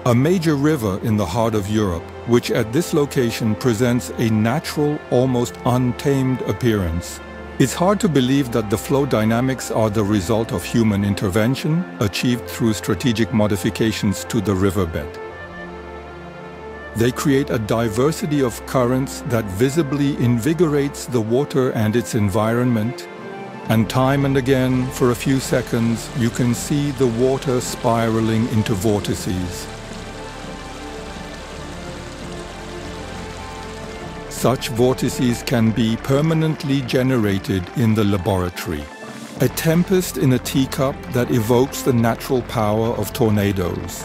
a major river in the heart of Europe, which at this location presents a natural, almost untamed appearance. It's hard to believe that the flow dynamics are the result of human intervention, achieved through strategic modifications to the riverbed. They create a diversity of currents that visibly invigorates the water and its environment, and time and again, for a few seconds, you can see the water spiraling into vortices. Such vortices can be permanently generated in the laboratory. A tempest in a teacup that evokes the natural power of tornadoes.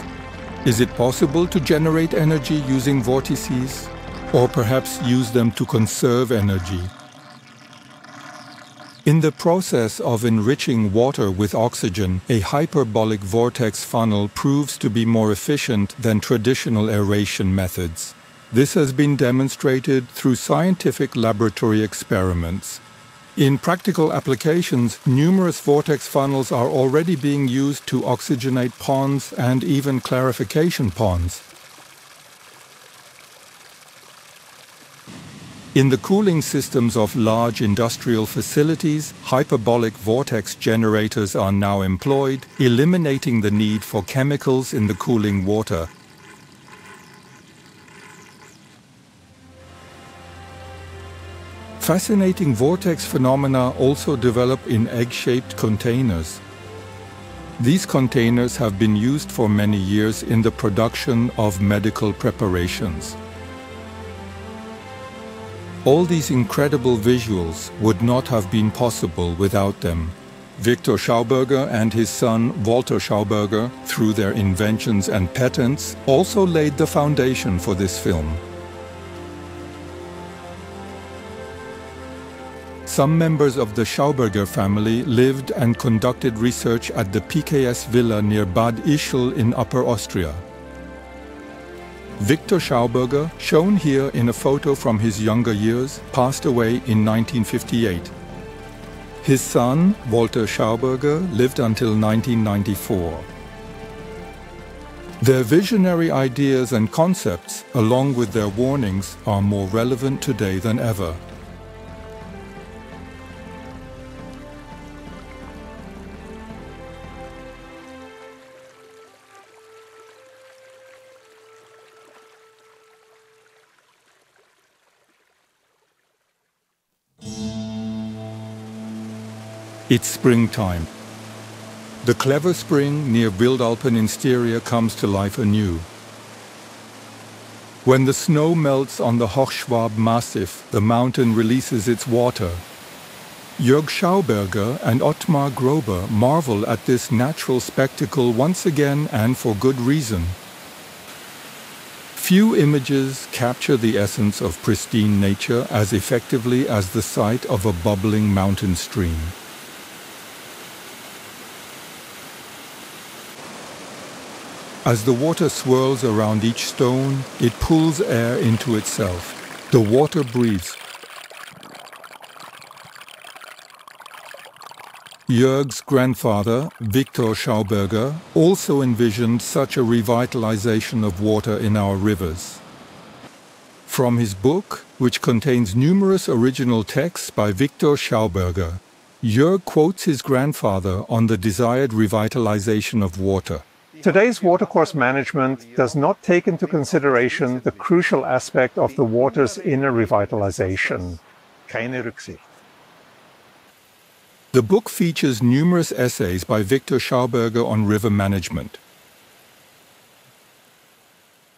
Is it possible to generate energy using vortices? Or perhaps use them to conserve energy? In the process of enriching water with oxygen, a hyperbolic vortex funnel proves to be more efficient than traditional aeration methods. This has been demonstrated through scientific laboratory experiments. In practical applications, numerous vortex funnels are already being used to oxygenate ponds and even clarification ponds. In the cooling systems of large industrial facilities, hyperbolic vortex generators are now employed, eliminating the need for chemicals in the cooling water. Fascinating vortex phenomena also develop in egg-shaped containers. These containers have been used for many years in the production of medical preparations. All these incredible visuals would not have been possible without them. Victor Schauberger and his son Walter Schauberger, through their inventions and patents, also laid the foundation for this film. Some members of the Schauberger family lived and conducted research at the PKS Villa near Bad Ischl in Upper Austria. Victor Schauberger, shown here in a photo from his younger years, passed away in 1958. His son, Walter Schauberger, lived until 1994. Their visionary ideas and concepts, along with their warnings, are more relevant today than ever. It's springtime. The clever spring near Wildalpen in Styria comes to life anew. When the snow melts on the Hochschwab Massif, the mountain releases its water. Jörg Schauberger and Ottmar Grober marvel at this natural spectacle once again, and for good reason. Few images capture the essence of pristine nature as effectively as the sight of a bubbling mountain stream. As the water swirls around each stone, it pulls air into itself. The water breathes. Jörg's grandfather, Victor Schauberger, also envisioned such a revitalization of water in our rivers. From his book, which contains numerous original texts by Victor Schauberger, Jörg quotes his grandfather on the desired revitalization of water. Today's watercourse management does not take into consideration the crucial aspect of the water's inner revitalization. Keine Rücksicht. The book features numerous essays by Victor Schauberger on river management.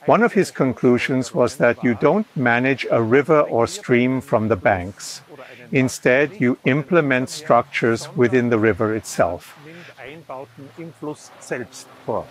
One of his conclusions was that you don't manage a river or stream from the banks. Instead, you implement structures within the river itself. Einbauten im Fluss selbst vor.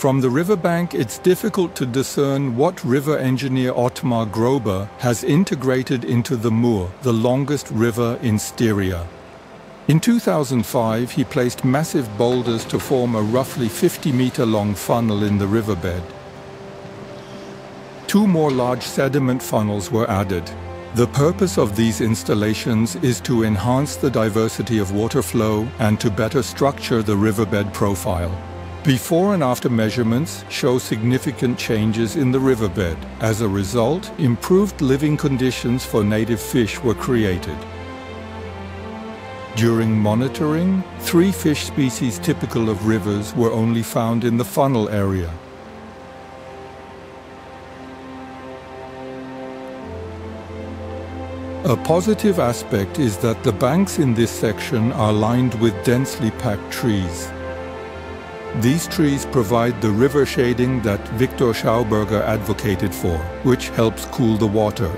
From the riverbank, it's difficult to discern what river engineer Ottmar Grober has integrated into the Mur, the longest river in Styria. In 2005, he placed massive boulders to form a roughly 50-meter-long funnel in the riverbed. 2 more large sediment funnels were added. The purpose of these installations is to enhance the diversity of water flow and to better structure the riverbed profile. Before and after measurements show significant changes in the riverbed. As a result, improved living conditions for native fish were created. During monitoring, 3 fish species typical of rivers were only found in the funnel area. A positive aspect is that the banks in this section are lined with densely packed trees. These trees provide the river shading that Victor Schauberger advocated for, which helps cool the water.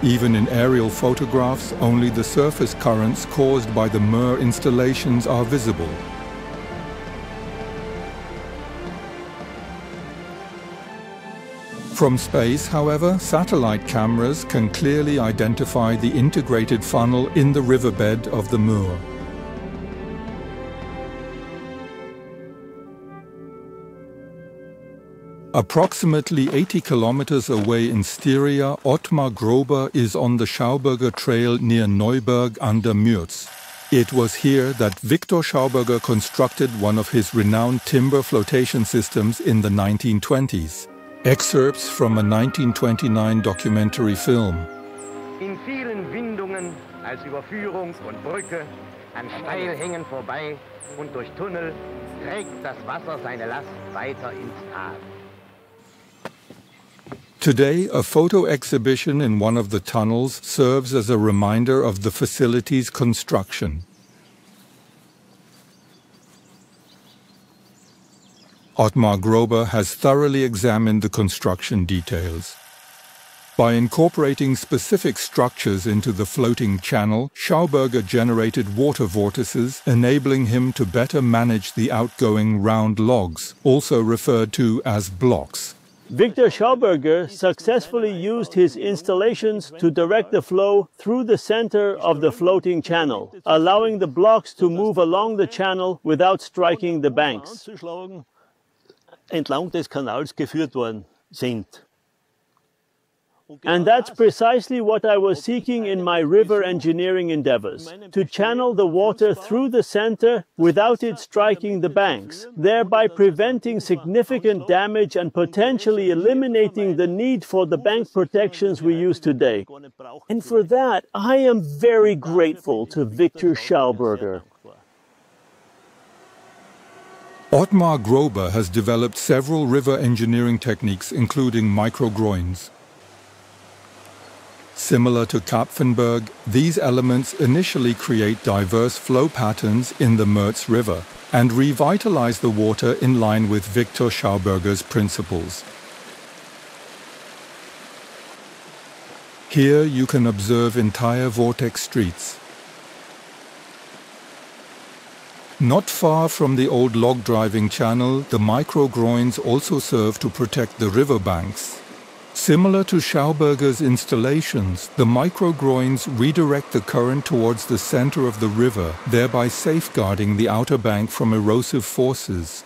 Even in aerial photographs, only the surface currents caused by the Moor installations are visible. From space, however, satellite cameras can clearly identify the integrated funnel in the riverbed of the Moor. Approximately 80 kilometers away in Styria, Ottmar Grober is on the Schauberger Trail near Neuberg an der Mürz. It was here that Victor Schauberger constructed one of his renowned timber flotation systems in the 1920s. Excerpts from a 1929 documentary film. In vielen Windungen als Überführung und Brücke, an Steilhängen vorbei und durch Tunnel trägt das Wasser seine Last weiter ins Tal. Today, a photo exhibition in one of the tunnels serves as a reminder of the facility's construction. Ottmar Grober has thoroughly examined the construction details. By incorporating specific structures into the floating channel, Schauberger generated water vortices, enabling him to better manage the outgoing round logs, also referred to as blocks. Victor Schauberger successfully used his installations to direct the flow through the center of the floating channel, allowing the blocks to move along the channel without striking the banks. Entlang des Kanals geführt worden sind. And that's precisely what I was seeking in my river engineering endeavors, to channel the water through the center without it striking the banks, thereby preventing significant damage and potentially eliminating the need for the bank protections we use today. And for that, I am very grateful to Victor Schauberger. Ottmar Grober has developed several river engineering techniques, including microgroins. Similar to Kapfenberg, these elements initially create diverse flow patterns in the Mürz River and revitalize the water in line with Victor Schauberger's principles. Here you can observe entire vortex streets. Not far from the old log driving channel, the microgroins also serve to protect the riverbanks. Similar to Schauberger's installations, the microgroins redirect the current towards the center of the river, thereby safeguarding the outer bank from erosive forces.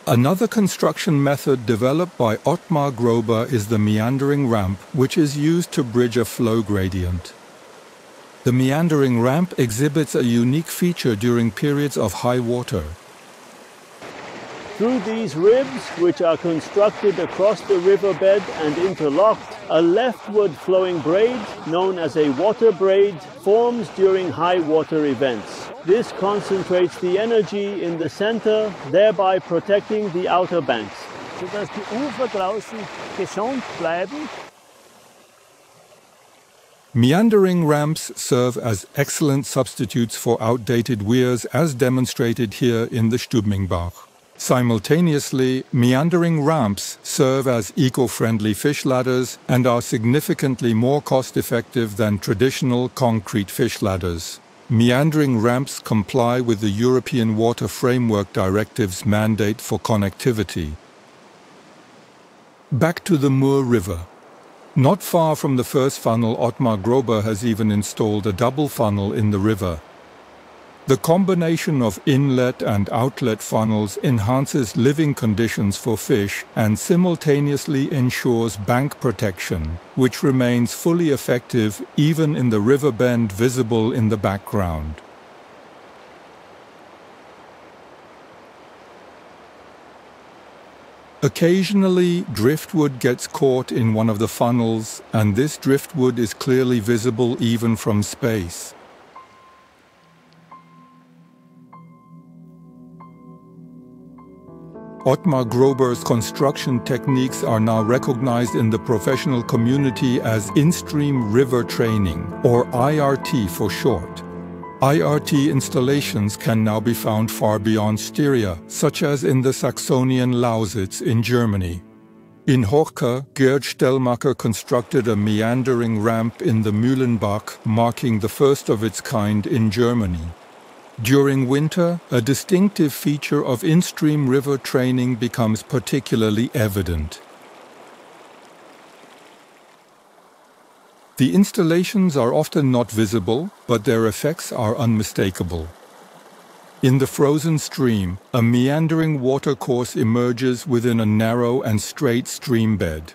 Another construction method developed by Ottmar Grober is the meandering ramp, which is used to bridge a flow gradient. The meandering ramp exhibits a unique feature during periods of high water. Through these ribs, which are constructed across the riverbed and interlocked, a leftward flowing braid, known as a water braid, forms during high water events. This concentrates the energy in the center, thereby protecting the outer banks. Sodass die Ufer draußen geschont bleiben. Meandering ramps serve as excellent substitutes for outdated weirs, as demonstrated here in the Stubmingbach. Simultaneously, meandering ramps serve as eco-friendly fish ladders and are significantly more cost-effective than traditional concrete fish ladders. Meandering ramps comply with the European Water Framework Directive's mandate for connectivity. Back to the Moor River. Not far from the first funnel, Ottmar Grober has even installed a double funnel in the river. The combination of inlet and outlet funnels enhances living conditions for fish and simultaneously ensures bank protection, which remains fully effective even in the river bend visible in the background. Occasionally, driftwood gets caught in one of the funnels, and this driftwood is clearly visible even from space. Ottmar Grober's construction techniques are now recognized in the professional community as in-stream river training, or IRT for short. IRT installations can now be found far beyond Styria, such as in the Saxonian Lausitz in Germany. In Horka, Gerd Stellmacher constructed a meandering ramp in the Mühlenbach, marking the first of its kind in Germany. During winter, a distinctive feature of in-stream river training becomes particularly evident. The installations are often not visible, but their effects are unmistakable. In the frozen stream, a meandering watercourse emerges within a narrow and straight stream bed.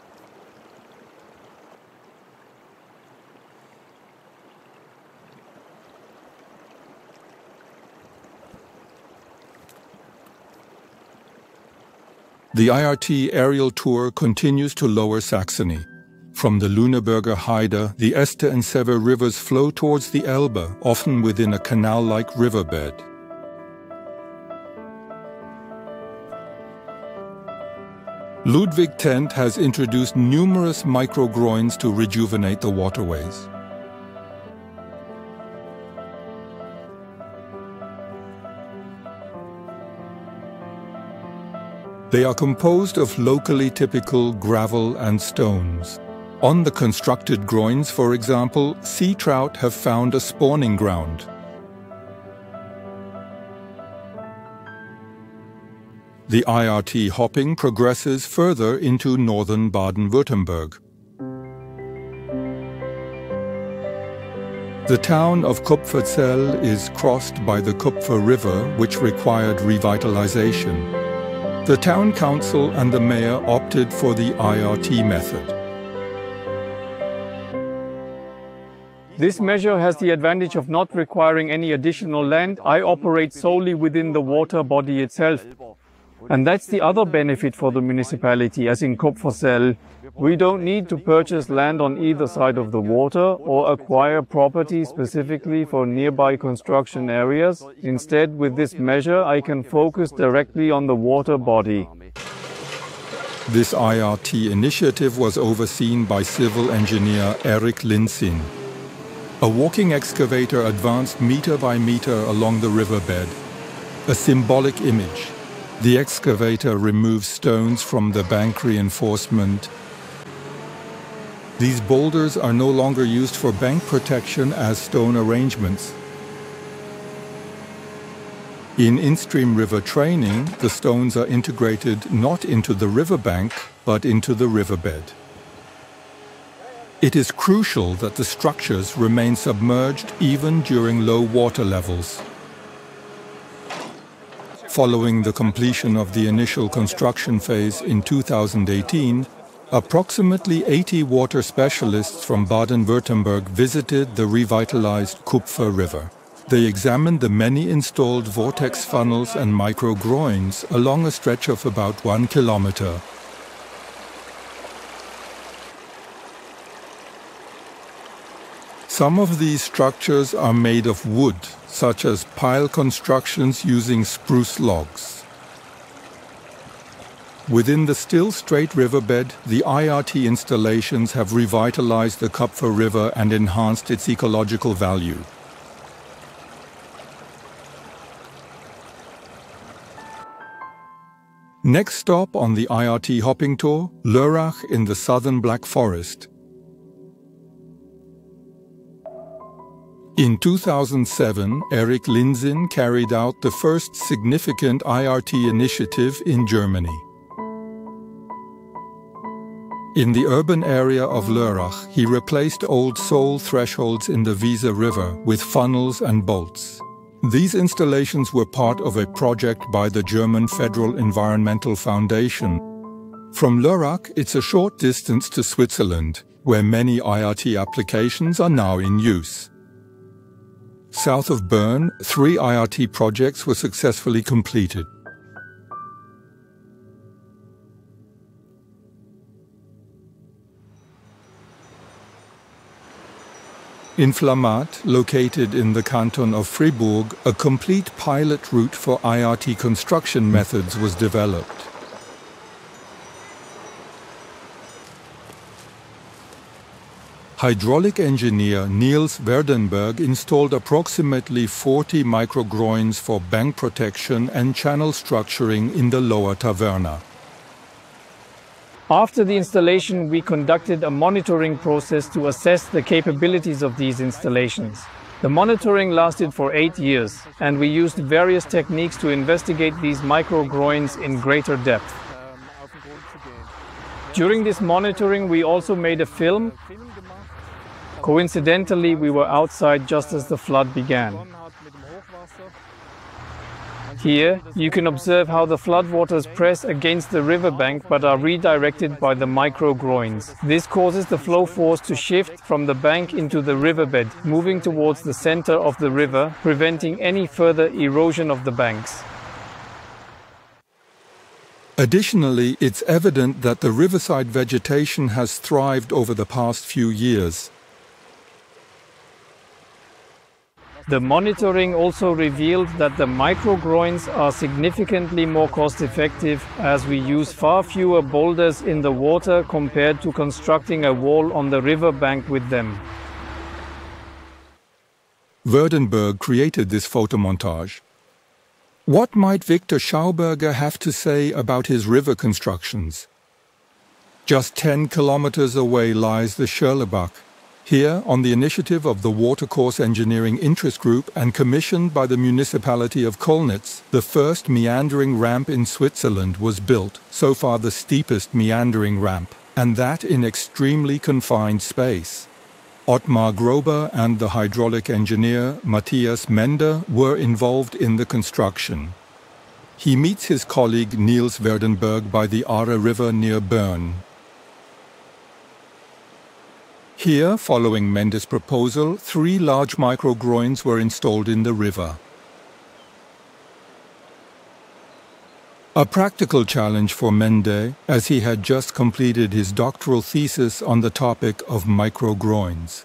The IRT aerial tour continues to Lower Saxony. From the Lüneburger Heide, the Este and Sever rivers flow towards the Elbe, often within a canal-like riverbed. Ludwig Tent has introduced numerous microgroins to rejuvenate the waterways. They are composed of locally typical gravel and stones. On the constructed groins, for example, sea trout have found a spawning ground. The IRT hopping progresses further into northern Baden-Württemberg. The town of Kupferzell is crossed by the Kupfer River, which required revitalization. The town council and the mayor opted for the IRT method. This measure has the advantage of not requiring any additional land. I operate solely within the water body itself. And that's the other benefit for the municipality, as in Kupferzell. We don't need to purchase land on either side of the water or acquire property specifically for nearby construction areas. Instead, with this measure, I can focus directly on the water body. This IRT initiative was overseen by civil engineer Erik Linsin. A walking excavator advanced meter by meter along the riverbed, a symbolic image. The excavator removes stones from the bank reinforcement. These boulders are no longer used for bank protection as stone arrangements. In in-stream river training, the stones are integrated not into the riverbank, but into the riverbed. It is crucial that the structures remain submerged even during low water levels. Following the completion of the initial construction phase in 2018, approximately 80 water specialists from Baden-Württemberg visited the revitalized Kupfer River. They examined the many installed vortex funnels and microgroins along a stretch of about 1 kilometer. Some of these structures are made of wood, such as pile constructions using spruce logs. Within the still straight riverbed, the IRT installations have revitalized the Kupfer River and enhanced its ecological value. Next stop on the IRT hopping tour, Lörrach in the southern Black Forest. In 2007, Erik Linsin carried out the first significant IRT initiative in Germany. In the urban area of Lörrach, he replaced old sole thresholds in the Weser River with funnels and bolts. These installations were part of a project by the German Federal Environmental Foundation. From Lörrach, it's a short distance to Switzerland, where many IRT applications are now in use. South of Bern, 3 IRT projects were successfully completed. In Flamatt, located in the canton of Fribourg, a complete pilot route for IRT construction methods was developed. Hydraulic engineer Niels Werdenberg installed approximately 40 microgroins for bank protection and channel structuring in the lower Taverna. After the installation, we conducted a monitoring process to assess the capabilities of these installations. The monitoring lasted for 8 years, and we used various techniques to investigate these microgroins in greater depth. During this monitoring, we also made a film. Coincidentally, we were outside just as the flood began. Here, you can observe how the floodwaters press against the riverbank but are redirected by the microgroins. This causes the flow force to shift from the bank into the riverbed, moving towards the center of the river, preventing any further erosion of the banks. Additionally, it's evident that the riverside vegetation has thrived over the past few years. The monitoring also revealed that the microgroins are significantly more cost-effective as we use far fewer boulders in the water compared to constructing a wall on the riverbank with them. Werdenberg created this photomontage. What might Victor Schauberger have to say about his river constructions? Just 10 kilometers away lies the Schörlebach. Here, on the initiative of the Watercourse Engineering Interest Group and commissioned by the municipality of Kölnitz, the first meandering ramp in Switzerland was built, so far the steepest meandering ramp, and that in extremely confined space. Ottmar Grober and the hydraulic engineer Matthias Mender were involved in the construction. He meets his colleague Niels Werdenberg by the Aare River near Bern. Here, following Mendes' proposal, 3 large microgroins were installed in the river. A practical challenge for Mende, as he had just completed his doctoral thesis on the topic of microgroins.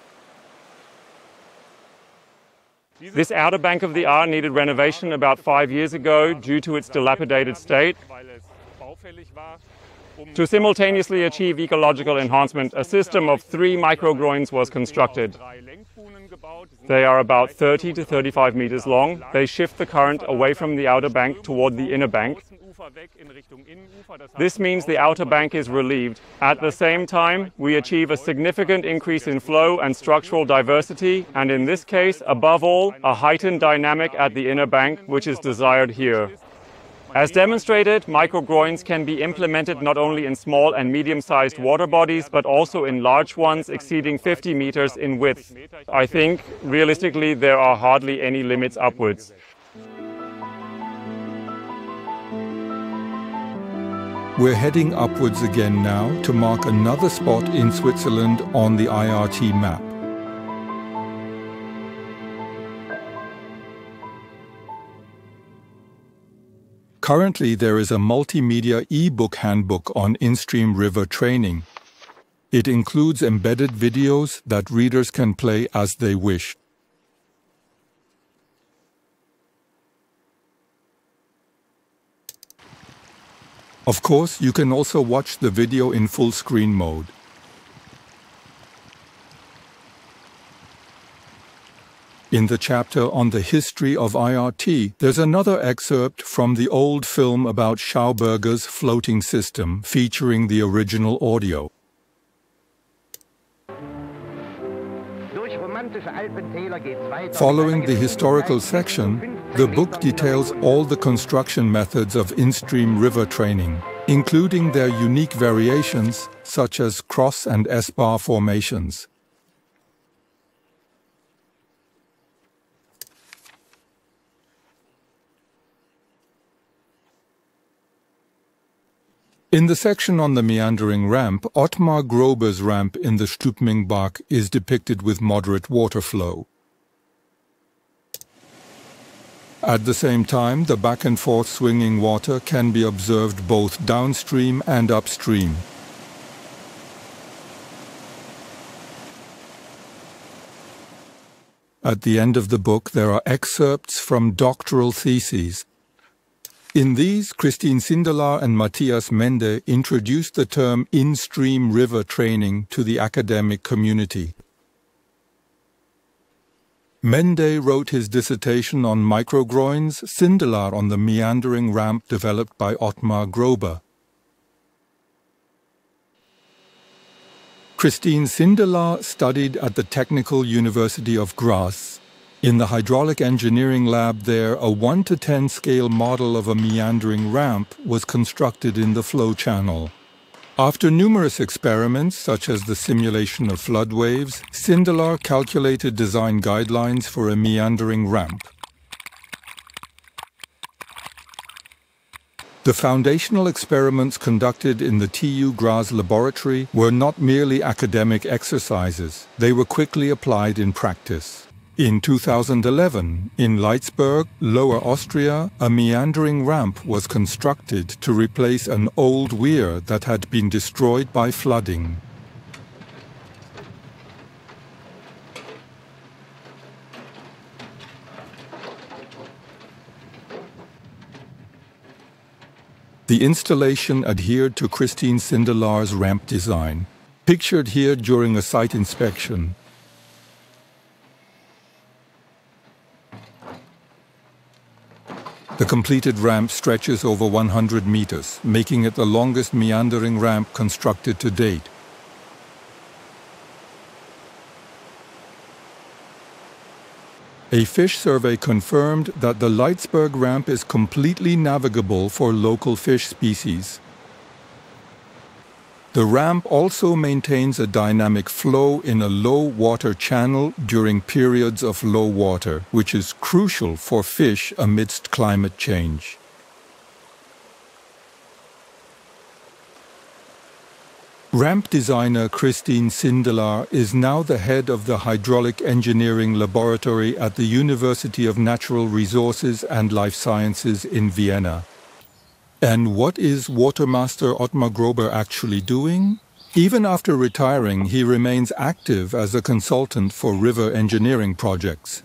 This outer bank of the Aare needed renovation about 5 years ago due to its dilapidated state. To simultaneously achieve ecological enhancement, a system of 3 microgroins was constructed. They are about 30 to 35 meters long. They shift the current away from the outer bank toward the inner bank. This means the outer bank is relieved. At the same time, we achieve a significant increase in flow and structural diversity, and in this case, above all, a heightened dynamic at the inner bank, which is desired here. As demonstrated, microgroins can be implemented not only in small and medium-sized water bodies, but also in large ones exceeding 50 meters in width. I think, realistically, there are hardly any limits upwards. We're heading upwards again now to mark another spot in Switzerland on the IRT map. Currently, there is a multimedia e-book handbook on in-stream river training. It includes embedded videos that readers can play as they wish. Of course, you can also watch the video in full screen mode. In the chapter on the history of IRT, there's another excerpt from the old film about Schauberger's floating system, featuring the original audio. Following the historical section, the book details all the construction methods of in-stream river training, including their unique variations such as cross and S-bar formations. In the section on the meandering ramp, Ottmar Grober's ramp in the Stubmingbach is depicted with moderate water flow. At the same time, the back and forth swinging water can be observed both downstream and upstream. At the end of the book, there are excerpts from doctoral theses. In these, Christine Sindelar and Matthias Mende introduced the term in-stream river training to the academic community. Mende wrote his dissertation on microgroins, Sindelar on the meandering ramp developed by Ottmar Grober. Christine Sindelar studied at the Technical University of Graz. In the hydraulic engineering lab there, a 1:10 scale model of a meandering ramp was constructed in the flow channel. After numerous experiments, such as the simulation of flood waves, Sindelar calculated design guidelines for a meandering ramp. The foundational experiments conducted in the TU Graz laboratory were not merely academic exercises, they were quickly applied in practice. In 2011, in Leitzburg, Lower Austria, a meandering ramp was constructed to replace an old weir that had been destroyed by flooding. The installation adhered to Christine Sindelar's ramp design, pictured here during a site inspection. The completed ramp stretches over 100 meters, making it the longest meandering ramp constructed to date. A fish survey confirmed that the Leitzburg ramp is completely navigable for local fish species. The ramp also maintains a dynamic flow in a low water channel during periods of low water, which is crucial for fish amidst climate change. Ramp designer Christine Sindelar is now the head of the Hydraulic Engineering Laboratory at the University of Natural Resources and Life Sciences in Vienna. And what is Watermaster Ottmar Grober actually doing? Even after retiring, he remains active as a consultant for river engineering projects.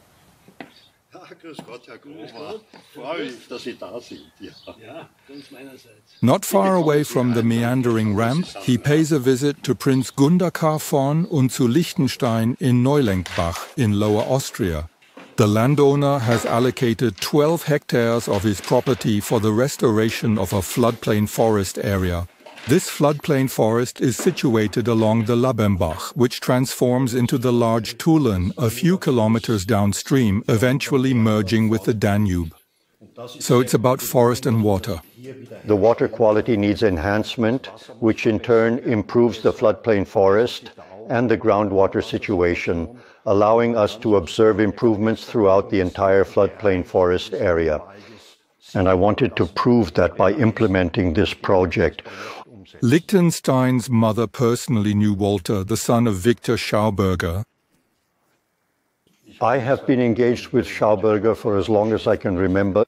Not far away from the meandering ramp, he pays a visit to Prinz Gundakar von und zu Lichtenstein in Neulenkbach in Lower Austria. The landowner has allocated 12 hectares of his property for the restoration of a floodplain forest area. This floodplain forest is situated along the Labembach, which transforms into the large Tulen a few kilometers downstream, eventually merging with the Danube. So it's about forest and water. The water quality needs enhancement, which in turn improves the floodplain forest and the groundwater situation, allowing us to observe improvements throughout the entire floodplain forest area. And I wanted to prove that by implementing this project. Lichtenstein's mother personally knew Walter, the son of Victor Schauberger. I have been engaged with Schauberger for as long as I can remember.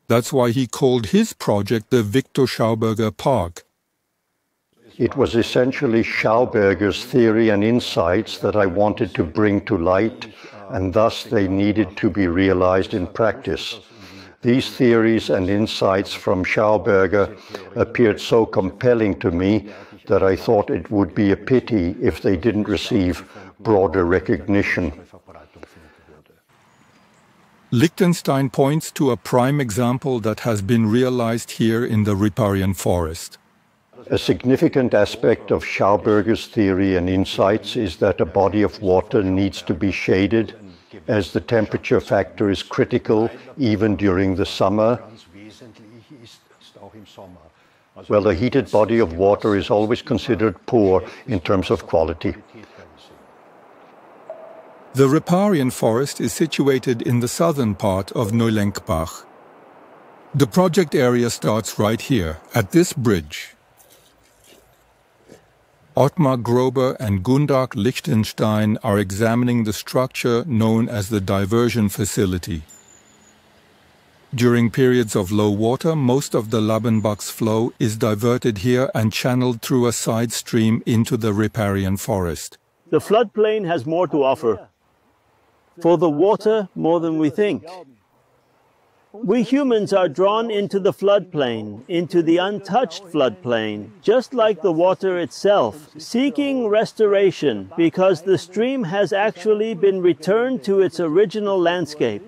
That's why he called his project the Victor Schauberger Park. It was essentially Schauberger's theory and insights that I wanted to bring to light, and thus they needed to be realized in practice. These theories and insights from Schauberger appeared so compelling to me that I thought it would be a pity if they didn't receive broader recognition. Lichtenstein points to a prime example that has been realized here in the riparian forest. A significant aspect of Schauberger's theory and insights is that a body of water needs to be shaded, as the temperature factor is critical even during the summer. Well, a heated body of water is always considered poor in terms of quality. The riparian forest is situated in the southern part of Neulenkbach. The project area starts right here, at this bridge. Ottmar Grober and Gundach Lichtenstein are examining the structure known as the diversion facility. During periods of low water, most of the Labenbach's flow is diverted here and channeled through a side stream into the riparian forest. The floodplain has more to offer. For the water, more than we think. We humans are drawn into the floodplain, into the untouched floodplain, just like the water itself, seeking restoration because the stream has actually been returned to its original landscape.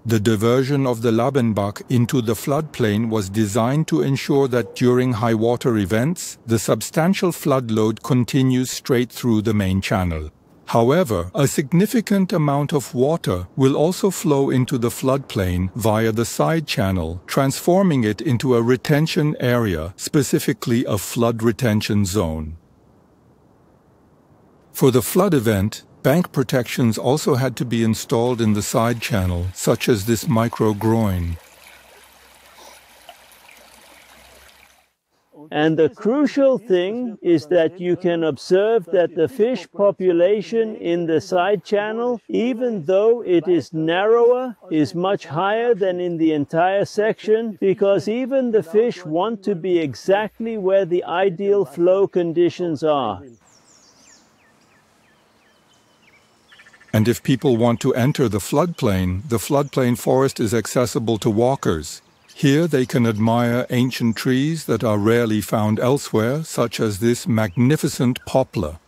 The diversion of the Labenbach into the floodplain was designed to ensure that during high water events, the substantial flood load continues straight through the main channel. However, a significant amount of water will also flow into the floodplain via the side channel, transforming it into a retention area, specifically a flood retention zone. For the flood event, bank protections also had to be installed in the side channel, such as this micro-groin. And the crucial thing is that you can observe that the fish population in the side channel, even though it is narrower, is much higher than in the entire section, because even the fish want to be exactly where the ideal flow conditions are. And if people want to enter the floodplain forest is accessible to walkers. Here they can admire ancient trees that are rarely found elsewhere, such as this magnificent poplar.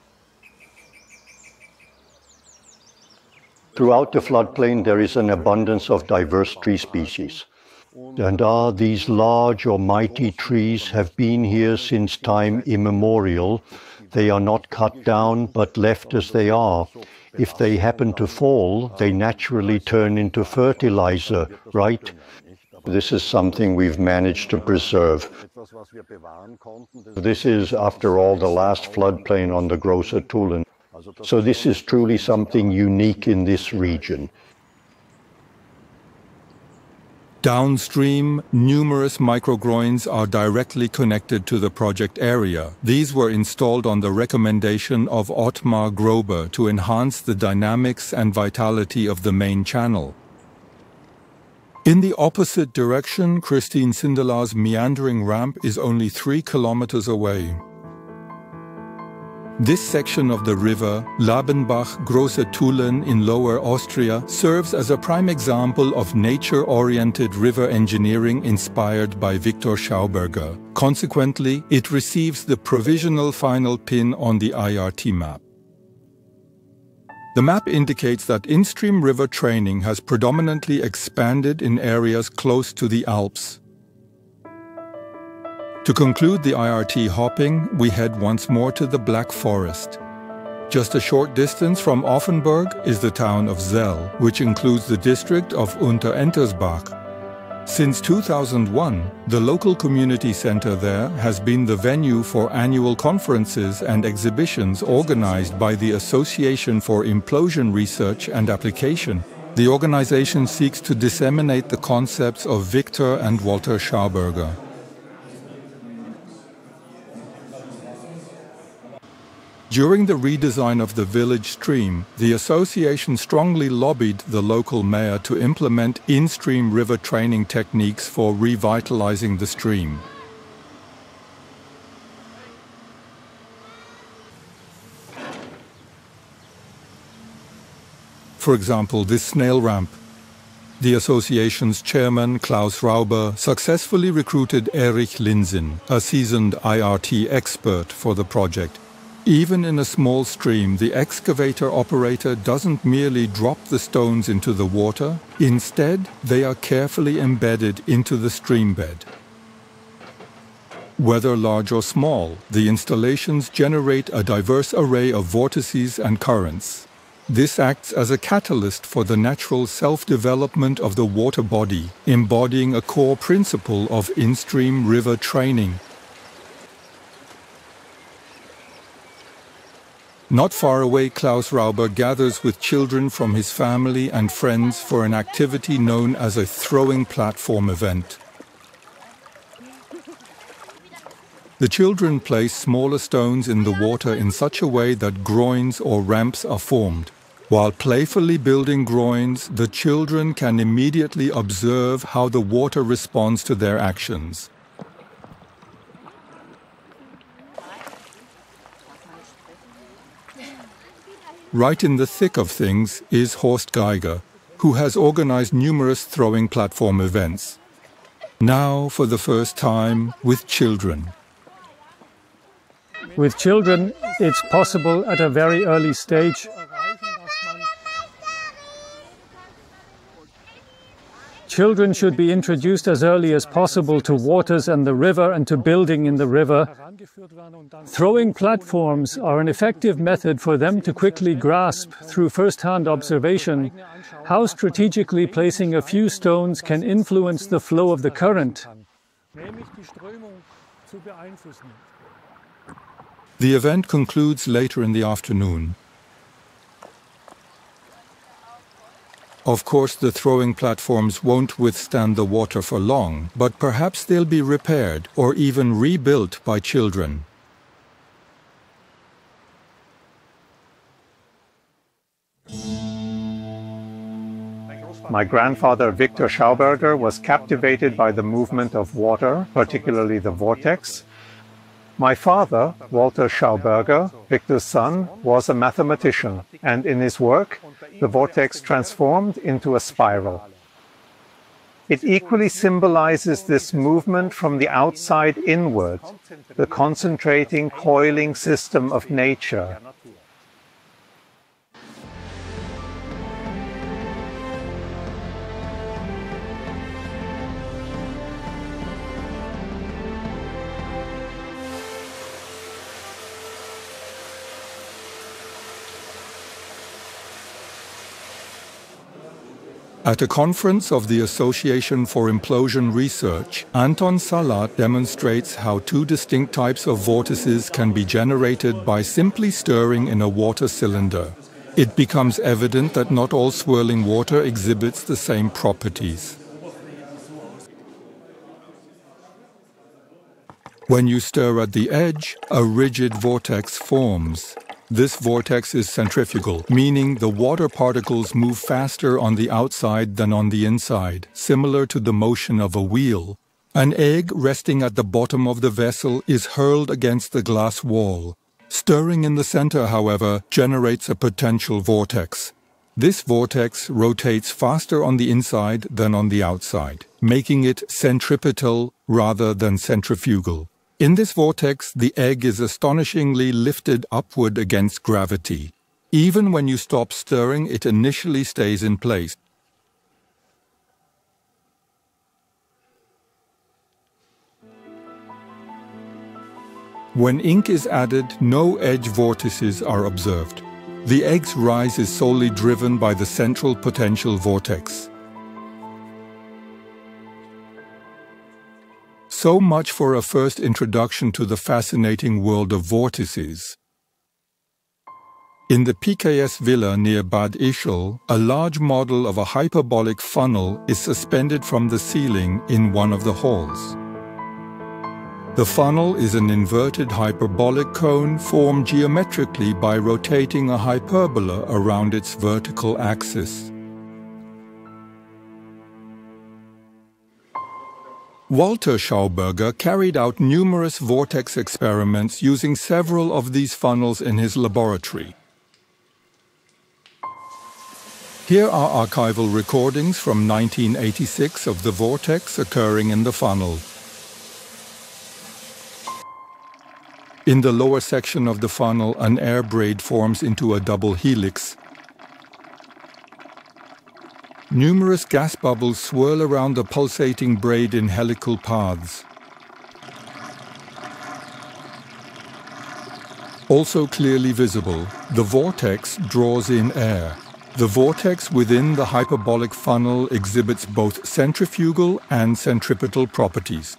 Throughout the floodplain there is an abundance of diverse tree species. And these large or mighty trees have been here since time immemorial. They are not cut down but left as they are. If they happen to fall, they naturally turn into fertilizer, right? This is something we've managed to preserve. This is, after all, the last floodplain on the Großer Tulen. So this is truly something unique in this region. Downstream, numerous microgroins are directly connected to the project area. These were installed on the recommendation of Ottmar Grober to enhance the dynamics and vitality of the main channel. In the opposite direction, Christine Sindelar's meandering ramp is only 3 kilometers away. This section of the river, Labenbach Große Tulen in Lower Austria, serves as a prime example of nature-oriented river engineering inspired by Viktor Schauberger. Consequently, it receives the provisional final pin on the IRT map. The map indicates that in-stream river training has predominantly expanded in areas close to the Alps. To conclude the IRT hopping, we head once more to the Black Forest. Just a short distance from Offenburg is the town of Zell, which includes the district of Unterentersbach. Since 2001, the local community center there has been the venue for annual conferences and exhibitions organized by the Association for Implosion Research and Application. The organization seeks to disseminate the concepts of Viktor and Walter Schauberger. During the redesign of the village stream, the association strongly lobbied the local mayor to implement in-stream river training techniques for revitalizing the stream. For example, this snail ramp. The association's chairman, Klaus Rauber, successfully recruited Erich Linsin, a seasoned IRT expert for the project. Even in a small stream, the excavator operator doesn't merely drop the stones into the water. Instead, they are carefully embedded into the stream bed. Whether large or small, the installations generate a diverse array of vortices and currents. This acts as a catalyst for the natural self-development of the water body, embodying a core principle of in-stream river training. Not far away, Klaus Rauber gathers with children from his family and friends for an activity known as a throwing platform event. The children place smaller stones in the water in such a way that groins or ramps are formed. While playfully building groins, the children can immediately observe how the water responds to their actions. Right in the thick of things is Horst Geiger, who has organized numerous throwing platform events. Now, for the first time, with children. With children, it's possible at a very early stage. Children should be introduced as early as possible to waters and the river and to building in the river. Throwing platforms are an effective method for them to quickly grasp, through first-hand observation, how strategically placing a few stones can influence the flow of the current. The event concludes later in the afternoon. Of course, the throwing platforms won't withstand the water for long, but perhaps they'll be repaired or even rebuilt by children. My grandfather, Victor Schauberger, was captivated by the movement of water, particularly the vortex. My father, Walter Schauberger, Victor's son, was a mathematician, and in his work, the vortex transformed into a spiral. It equally symbolizes this movement from the outside inward, the concentrating, coiling system of nature. At a conference of the Association for Implosion Research, Anton Salat demonstrates how two distinct types of vortices can be generated by simply stirring in a water cylinder. It becomes evident that not all swirling water exhibits the same properties. When you stir at the edge, a rigid vortex forms. This vortex is centrifugal, meaning the water particles move faster on the outside than on the inside, similar to the motion of a wheel. An egg resting at the bottom of the vessel is hurled against the glass wall. Stirring in the center, however, generates a potential vortex. This vortex rotates faster on the inside than on the outside, making it centripetal rather than centrifugal. In this vortex, the egg is astonishingly lifted upward against gravity. Even when you stop stirring, it initially stays in place. When ink is added, no edge vortices are observed. The egg's rise is solely driven by the central potential vortex. So much for a first introduction to the fascinating world of vortices. In the PKS Villa near Bad Ischl, a large model of a hyperbolic funnel is suspended from the ceiling in one of the halls. The funnel is an inverted hyperbolic cone formed geometrically by rotating a hyperbola around its vertical axis. Walter Schauberger carried out numerous vortex experiments using several of these funnels in his laboratory. Here are archival recordings from 1986 of the vortex occurring in the funnel. In the lower section of the funnel, an air braid forms into a double helix. Numerous gas bubbles swirl around the pulsating braid in helical paths. Also clearly visible, the vortex draws in air. The vortex within the hyperbolic funnel exhibits both centrifugal and centripetal properties.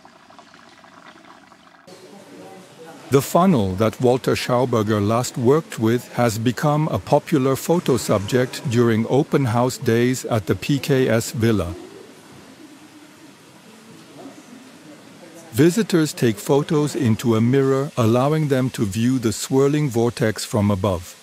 The funnel that Walter Schauberger last worked with has become a popular photo subject during open house days at the PKS Villa. Visitors take photos into a mirror, allowing them to view the swirling vortex from above.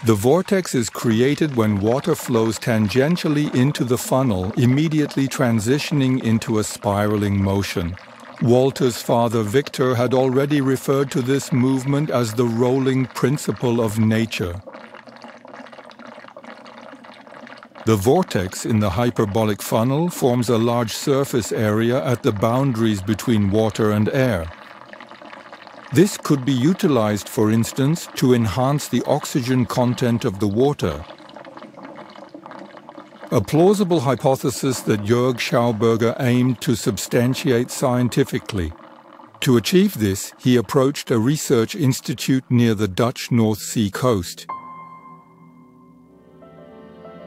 The vortex is created when water flows tangentially into the funnel, immediately transitioning into a spiraling motion. Walter's father Victor had already referred to this movement as the rolling principle of nature. The vortex in the hyperbolic funnel forms a large surface area at the boundaries between water and air. This could be utilized, for instance, to enhance the oxygen content of the water. A plausible hypothesis that Jörg Schauberger aimed to substantiate scientifically. To achieve this, he approached a research institute near the Dutch North Sea coast.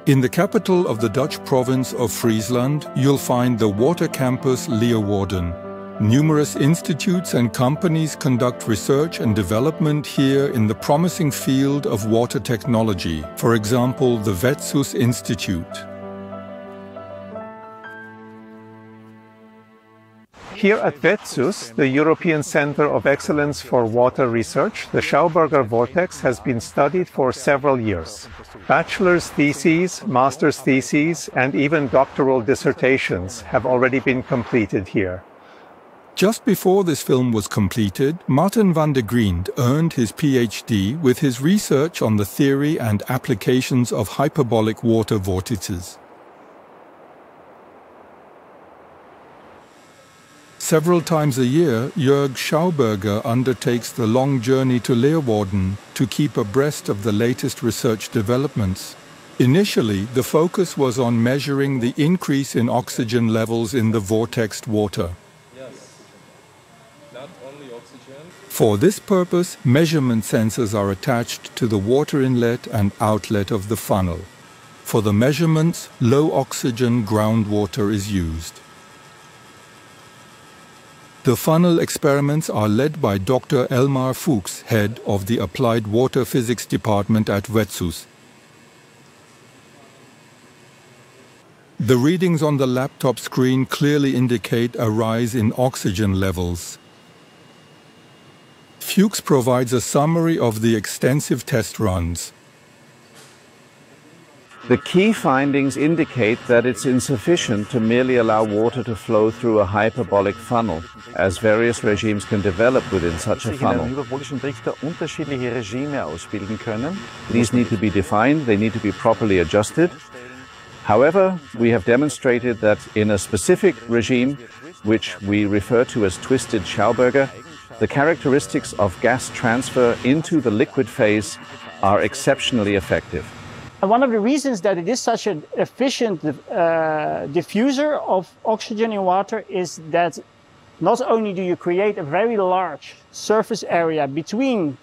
In the capital of the Dutch province of Friesland, you'll find the water campus Leeuwarden. Numerous institutes and companies conduct research and development here in the promising field of water technology, for example, the Vetsus Institute. Here at Vetsus, the European Center of Excellence for Water Research, the Schauberger vortex has been studied for several years. Bachelor's theses, master's theses, and even doctoral dissertations have already been completed here. Just before this film was completed, Martin van de Griend earned his PhD with his research on the theory and applications of hyperbolic water vortices. Several times a year, Jörg Schauberger undertakes the long journey to Leeuwarden to keep abreast of the latest research developments. Initially, the focus was on measuring the increase in oxygen levels in the vortexed water. For this purpose, measurement sensors are attached to the water inlet and outlet of the funnel. For the measurements, low-oxygen groundwater is used. The funnel experiments are led by Dr. Elmar Fuchs, head of the Applied Water Physics Department at Vetsus. The readings on the laptop screen clearly indicate a rise in oxygen levels. Fuchs provides a summary of the extensive test runs. The key findings indicate that it's insufficient to merely allow water to flow through a hyperbolic funnel, as various regimes can develop within such a funnel. These need to be defined, they need to be properly adjusted. However, we have demonstrated that in a specific regime, which we refer to as twisted Schauberger, the characteristics of gas transfer into the liquid phase are exceptionally effective. One of the reasons that it is such an efficient diffuser of oxygen in water is that not only do you create a very large surface area between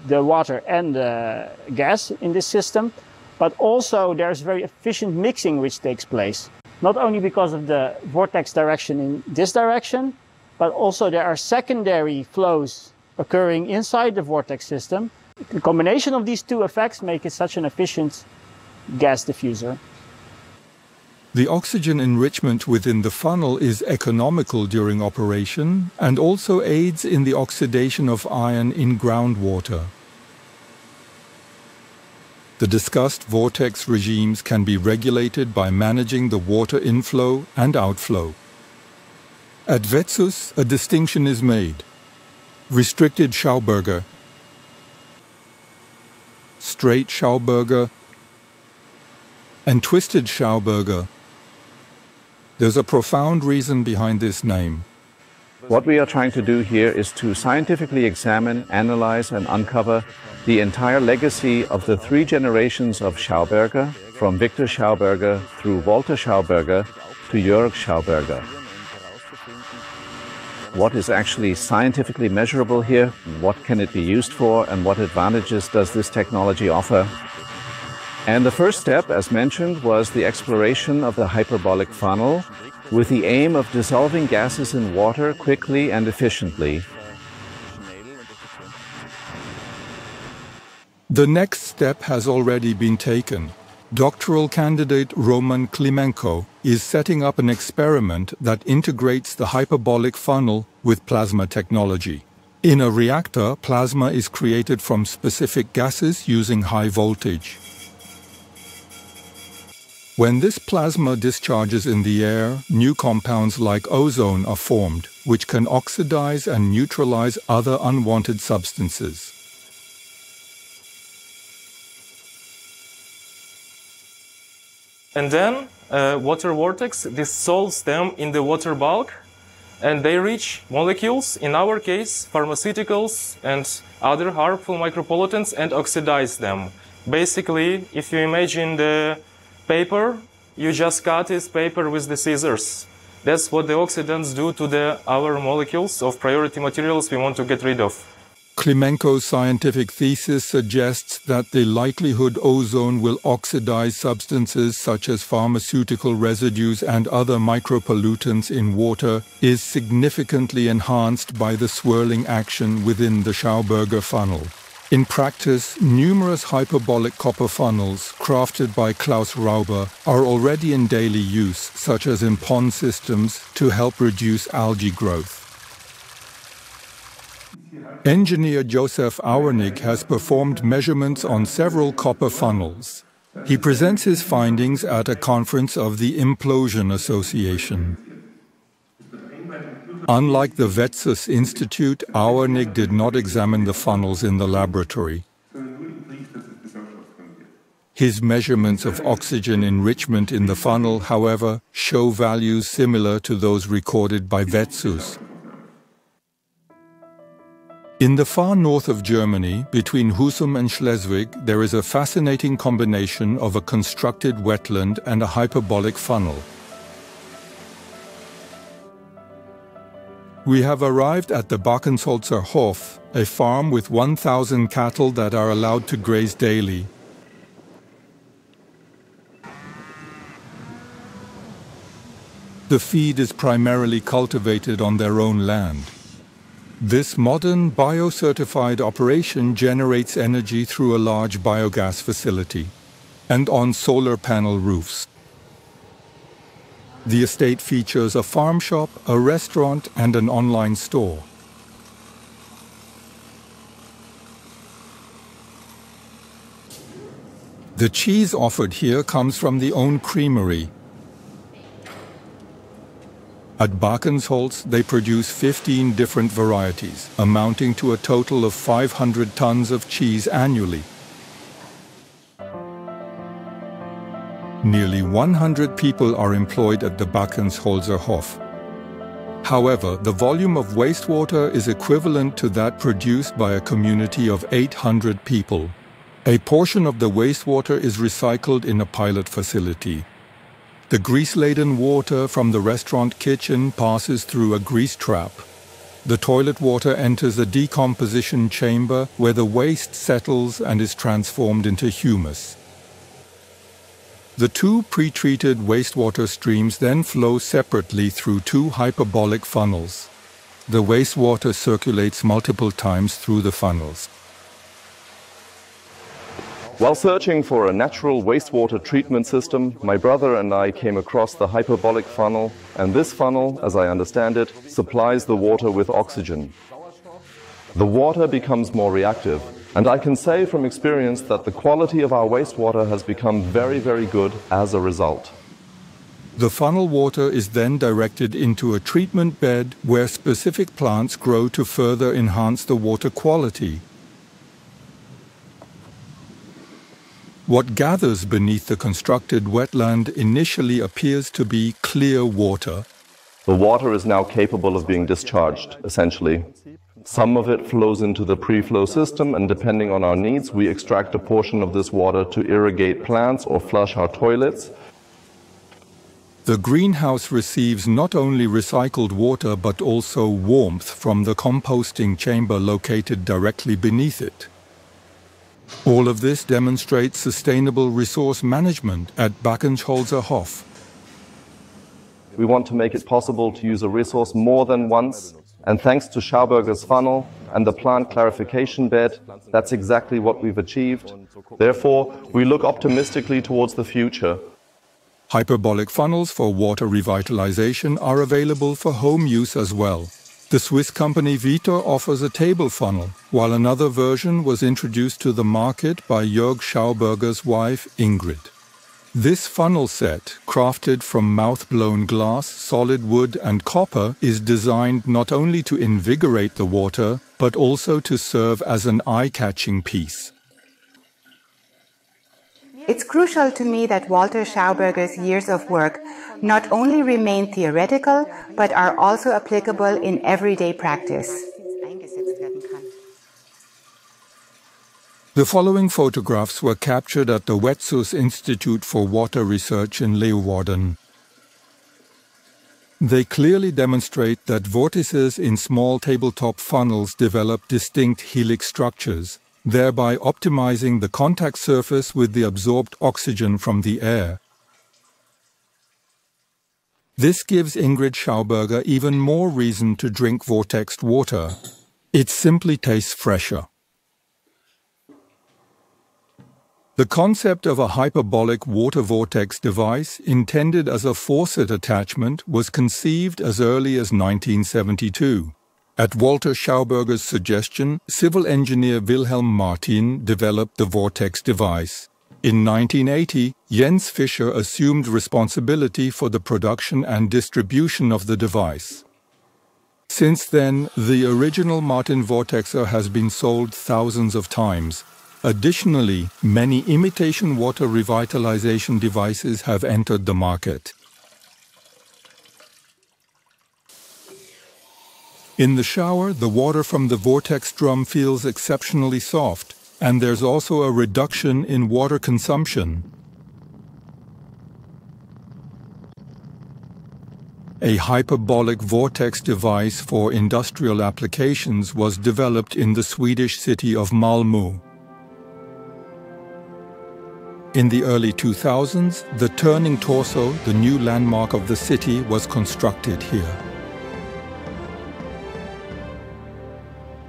the water and the gas in this system, but also there's very efficient mixing which takes place. Not only because of the vortex direction in this direction, but also there are secondary flows occurring inside the vortex system. The combination of these two effects make it such an efficient gas diffuser. The oxygen enrichment within the funnel is economical during operation and also aids in the oxidation of iron in groundwater. The discussed vortex regimes can be regulated by managing the water inflow and outflow. At Vetsus, a distinction is made. Restricted Schauberger, straight Schauberger, and twisted Schauberger. There's a profound reason behind this name. What we are trying to do here is to scientifically examine, analyze, and uncover the entire legacy of the three generations of Schauberger, from Victor Schauberger through Walter Schauberger to Jörg Schauberger. What is actually scientifically measurable here? What can it be used for? And what advantages does this technology offer? And the first step, as mentioned, was the exploration of the hyperbolic funnel, with the aim of dissolving gases in water quickly and efficiently. The next step has already been taken. Doctoral candidate Roman Klimenko is setting up an experiment that integrates the hyperbolic funnel with plasma technology. In a reactor, plasma is created from specific gases using high voltage. When this plasma discharges in the air, new compounds like ozone are formed, which can oxidize and neutralize other unwanted substances. And then water vortex dissolves them in the water bulk, and they reach molecules, in our case pharmaceuticals and other harmful micropollutants, and oxidize them. Basically, if you imagine the paper, you just cut this paper with the scissors. That's what the oxidants do to our molecules of priority materials we want to get rid of. Klimenko's scientific thesis suggests that the likelihood ozone will oxidize substances such as pharmaceutical residues and other micropollutants in water is significantly enhanced by the swirling action within the Schauberger funnel. In practice, numerous hyperbolic copper funnels crafted by Klaus Rauber are already in daily use, such as in pond systems, to help reduce algae growth. Engineer Josef Auernig has performed measurements on several copper funnels. He presents his findings at a conference of the Implosion Association. Unlike the Vetsus Institute, Auernig did not examine the funnels in the laboratory. His measurements of oxygen enrichment in the funnel, however, show values similar to those recorded by Vetsus. In the far north of Germany, between Husum and Schleswig, there is a fascinating combination of a constructed wetland and a hyperbolic funnel. We have arrived at the Backenholzer Hof, a farm with 1,000 cattle that are allowed to graze daily. The feed is primarily cultivated on their own land. This modern bio-certified operation generates energy through a large biogas facility and on solar panel roofs. The estate features a farm shop, a restaurant, and an online store. The cheese offered here comes from the own creamery. At Backenholz, they produce 15 different varieties, amounting to a total of 500 tons of cheese annually. Nearly 100 people are employed at the Backenholzer Hof. However, the volume of wastewater is equivalent to that produced by a community of 800 people. A portion of the wastewater is recycled in a pilot facility. The grease-laden water from the restaurant kitchen passes through a grease trap. The toilet water enters a decomposition chamber where the waste settles and is transformed into humus. The two pre-treated wastewater streams then flow separately through two hyperbolic funnels. The wastewater circulates multiple times through the funnels. While searching for a natural wastewater treatment system, my brother and I came across the hyperbolic funnel, and this funnel, as I understand it, supplies the water with oxygen. The water becomes more reactive, and I can say from experience that the quality of our wastewater has become very, very good as a result. The funnel water is then directed into a treatment bed where specific plants grow to further enhance the water quality. What gathers beneath the constructed wetland initially appears to be clear water. The water is now capable of being discharged, essentially. Some of it flows into the pre-flow system, and depending on our needs, we extract a portion of this water to irrigate plants or flush our toilets. The greenhouse receives not only recycled water but also warmth from the composting chamber located directly beneath it. All of this demonstrates sustainable resource management at Backenholzer Hof. We want to make it possible to use a resource more than once. And thanks to Schauberger's funnel and the plant clarification bed, that's exactly what we've achieved. Therefore, we look optimistically towards the future. Hyperbolic funnels for water revitalization are available for home use as well. The Swiss company Vitor offers a table funnel, while another version was introduced to the market by Jörg Schauberger's wife, Ingrid. This funnel set, crafted from mouth-blown glass, solid wood and copper, is designed not only to invigorate the water, but also to serve as an eye-catching piece. It's crucial to me that Walter Schauberger's years of work not only remain theoretical, but are also applicable in everyday practice. The following photographs were captured at the Wetzus Institute for Water Research in Leeuwarden. They clearly demonstrate that vortices in small tabletop funnels develop distinct helix structures, thereby optimizing the contact surface with the absorbed oxygen from the air. This gives Ingrid Schauberger even more reason to drink vortexed water. It simply tastes fresher. The concept of a hyperbolic water vortex device intended as a faucet attachment was conceived as early as 1972. At Walter Schauberger's suggestion, civil engineer Wilhelm Martin developed the vortex device. In 1980, Jens Fischer assumed responsibility for the production and distribution of the device. Since then, the original Martin Vortexer has been sold thousands of times. Additionally, many imitation water revitalization devices have entered the market. In the shower, the water from the vortex drum feels exceptionally soft, and there's also a reduction in water consumption. A hyperbolic vortex device for industrial applications was developed in the Swedish city of Malmö. In the early 2000s, the turning torso, the new landmark of the city, was constructed here.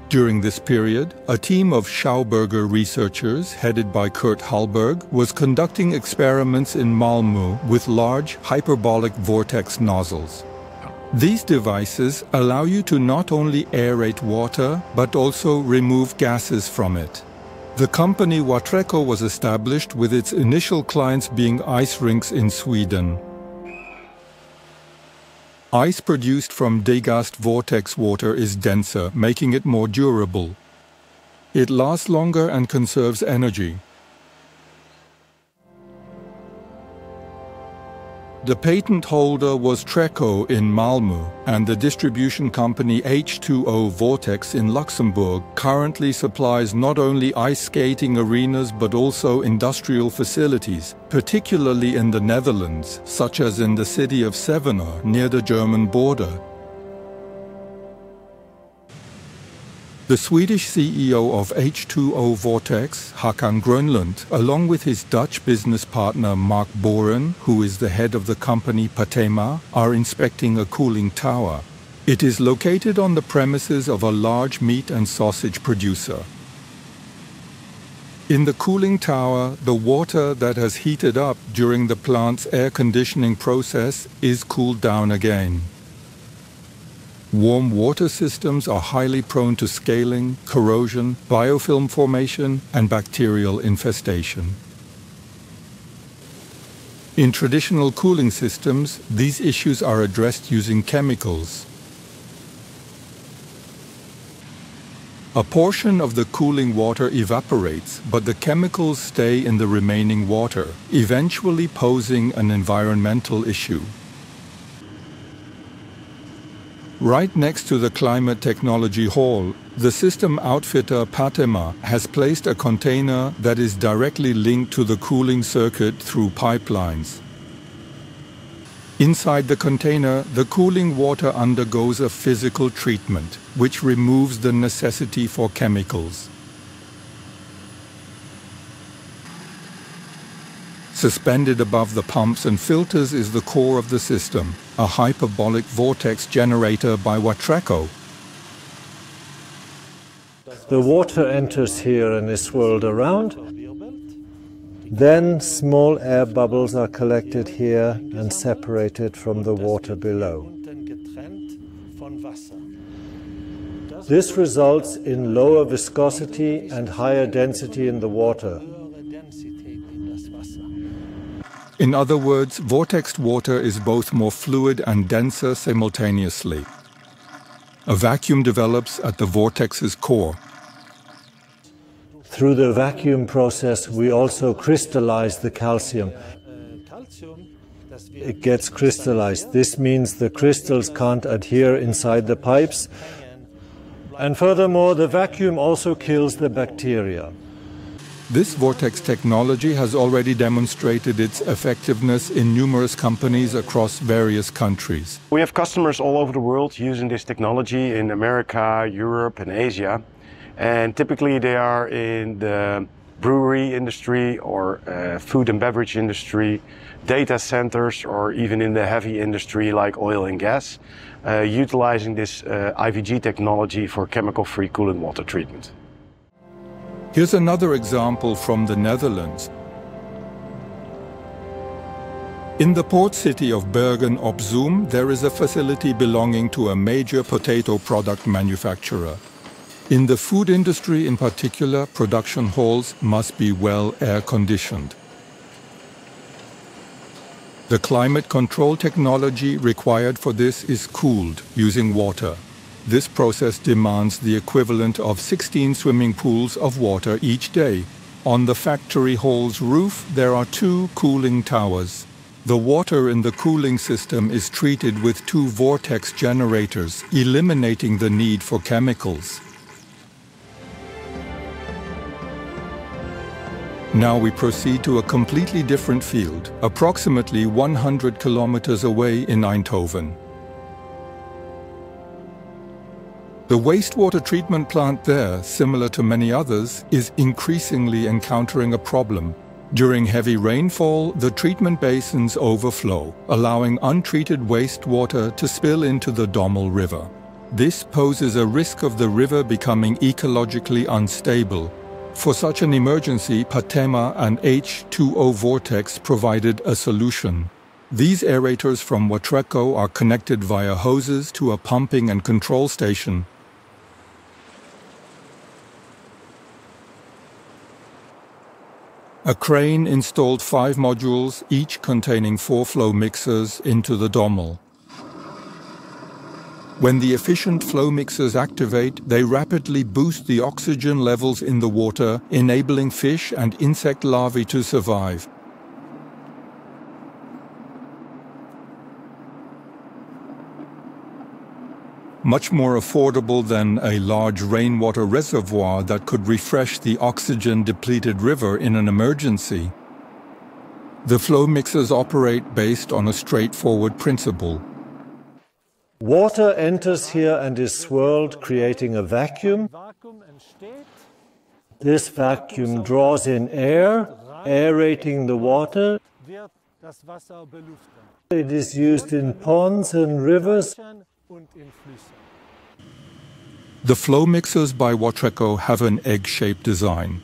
During this period, a team of Schauberger researchers, headed by Kurt Hallberg, was conducting experiments in Malmö with large hyperbolic vortex nozzles. These devices allow you to not only aerate water, but also remove gases from it. The company Watreco was established, with its initial clients being ice rinks in Sweden. Ice produced from degast vortex water is denser, making it more durable. It lasts longer and conserves energy. The patent holder was Treco in Malmö, and the distribution company H2O Vortex in Luxembourg currently supplies not only ice skating arenas but also industrial facilities, particularly in the Netherlands, such as in the city of Zevenaar near the German border. The Swedish CEO of H2O Vortex, Håkan Grönlund, along with his Dutch business partner Mark Boren, who is the head of the company Patema, are inspecting a cooling tower. It is located on the premises of a large meat and sausage producer. In the cooling tower, the water that has heated up during the plant's air conditioning process is cooled down again. Warm water systems are highly prone to scaling, corrosion, biofilm formation, and bacterial infestation. In traditional cooling systems, these issues are addressed using chemicals. A portion of the cooling water evaporates, but the chemicals stay in the remaining water, eventually posing an environmental issue. Right next to the Climate Technology Hall, the system outfitter Patema has placed a container that is directly linked to the cooling circuit through pipelines. Inside the container, the cooling water undergoes a physical treatment, which removes the necessity for chemicals. Suspended above the pumps and filters is the core of the system, a hyperbolic vortex generator by Watreco. The water enters here and is swirled around. Then small air bubbles are collected here and separated from the water below. This results in lower viscosity and higher density in the water. In other words, vortexed water is both more fluid and denser simultaneously. A vacuum develops at the vortex's core. Through the vacuum process, we also crystallize the calcium. It gets crystallized. This means the crystals can't adhere inside the pipes. And furthermore, the vacuum also kills the bacteria. This vortex technology has already demonstrated its effectiveness in numerous companies across various countries. We have customers all over the world using this technology in America, Europe and Asia. And typically they are in the brewery industry or food and beverage industry, data centers, or even in the heavy industry like oil and gas, utilizing this IVG technology for chemical-free cooling water treatment. Here's another example from the Netherlands. In the port city of Bergen op Zoom, there is a facility belonging to a major potato product manufacturer. In the food industry in particular, production halls must be well air-conditioned. The climate control technology required for this is cooled using water. This process demands the equivalent of 16 swimming pools of water each day. On the factory hall's roof, there are 2 cooling towers. The water in the cooling system is treated with 2 vortex generators, eliminating the need for chemicals. Now we proceed to a completely different field, approximately 100 kilometers away in Eindhoven. The wastewater treatment plant there, similar to many others, is increasingly encountering a problem. During heavy rainfall, the treatment basins overflow, allowing untreated wastewater to spill into the Dommel River. This poses a risk of the river becoming ecologically unstable. For such an emergency, Patema and H2O Vortex provided a solution. These aerators from Watreco are connected via hoses to a pumping and control station. A crane installed 5 modules, each containing 4 flow mixers, into the Dommel. When the efficient flow mixers activate, they rapidly boost the oxygen levels in the water, enabling fish and insect larvae to survive. Much more affordable than a large rainwater reservoir that could refresh the oxygen-depleted river in an emergency. The flow mixers operate based on a straightforward principle. Water enters here and is swirled, creating a vacuum. This vacuum draws in air, aerating the water. It is used in ponds and rivers. The flow mixers by Watreco have an egg-shaped design.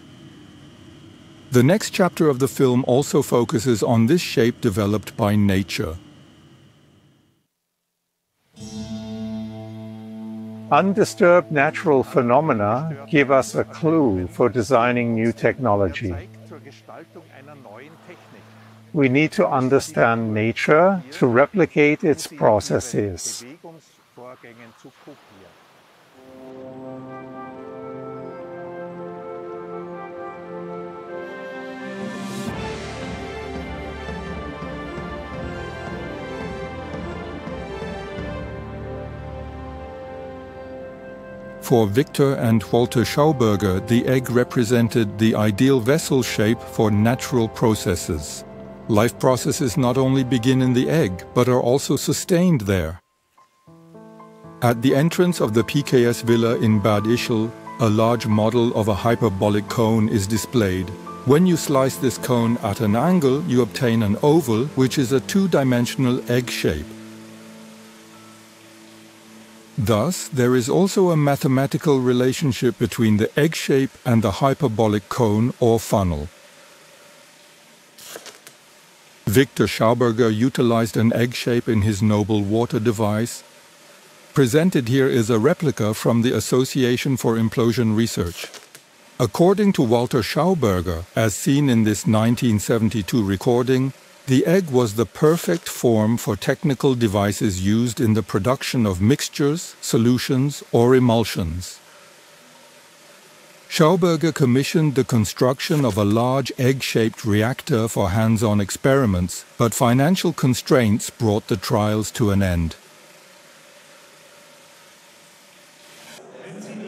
The next chapter of the film also focuses on this shape developed by nature. Undisturbed natural phenomena give us a clue for designing new technology. We need to understand nature to replicate its processes. For Victor and Walter Schauberger, the egg represented the ideal vessel shape for natural processes. Life processes not only begin in the egg, but are also sustained there. At the entrance of the PKS Villa in Bad Ischl, a large model of a hyperbolic cone is displayed. When you slice this cone at an angle, you obtain an oval, which is a two-dimensional egg shape. Thus, there is also a mathematical relationship between the egg shape and the hyperbolic cone or funnel. Victor Schauberger utilized an egg shape in his noble water device. Presented here is a replica from the Association for Implosion Research. According to Walter Schauberger, as seen in this 1972 recording, the egg was the perfect form for technical devices used in the production of mixtures, solutions, or emulsions. Schauberger commissioned the construction of a large egg-shaped reactor for hands-on experiments, but financial constraints brought the trials to an end.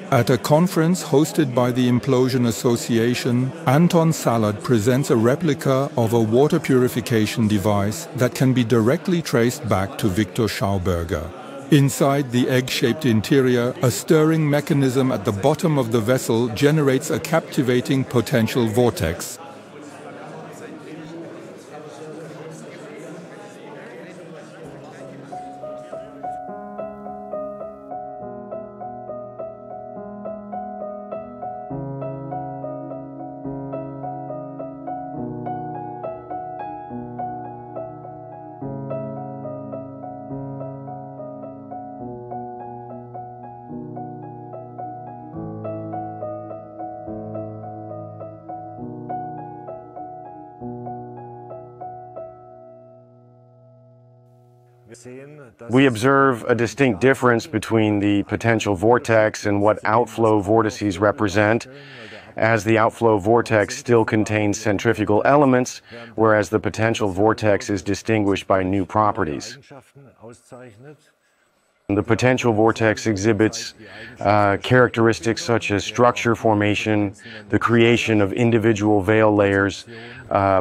At a conference hosted by the Implosion Association, Anton Salad presents a replica of a water purification device that can be directly traced back to Victor Schauberger. Inside the egg-shaped interior, a stirring mechanism at the bottom of the vessel generates a captivating potential vortex. We observe a distinct difference between the potential vortex and what outflow vortices represent, as the outflow vortex still contains centrifugal elements, whereas the potential vortex is distinguished by new properties. The potential vortex exhibits characteristics such as structure formation, the creation of individual veil layers,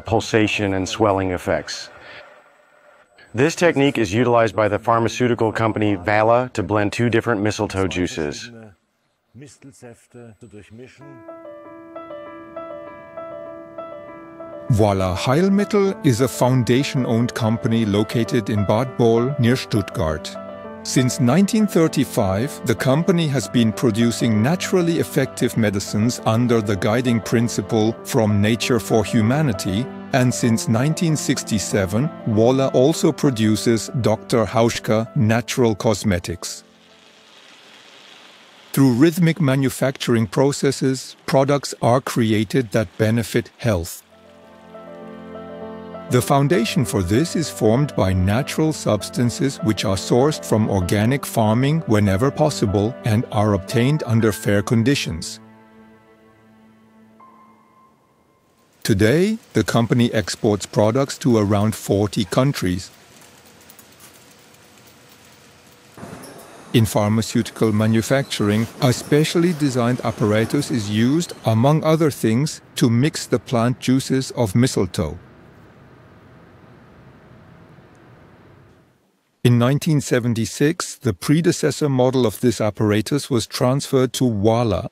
pulsation, and swelling effects. This technique is utilized by the pharmaceutical company Vala to blend two different mistletoe juices. Vala Heilmittel is a foundation-owned company located in Bad Boll near Stuttgart. Since 1935, the company has been producing naturally effective medicines under the guiding principle From Nature for Humanity, and since 1967, Vala also produces Dr. Hauschka Natural Cosmetics. Through rhythmic manufacturing processes, products are created that benefit health. The foundation for this is formed by natural substances which are sourced from organic farming whenever possible and are obtained under fair conditions. Today, the company exports products to around 40 countries. In pharmaceutical manufacturing, a specially designed apparatus is used, among other things, to mix the plant juices of mistletoe. In 1976, the predecessor model of this apparatus was transferred to Vala.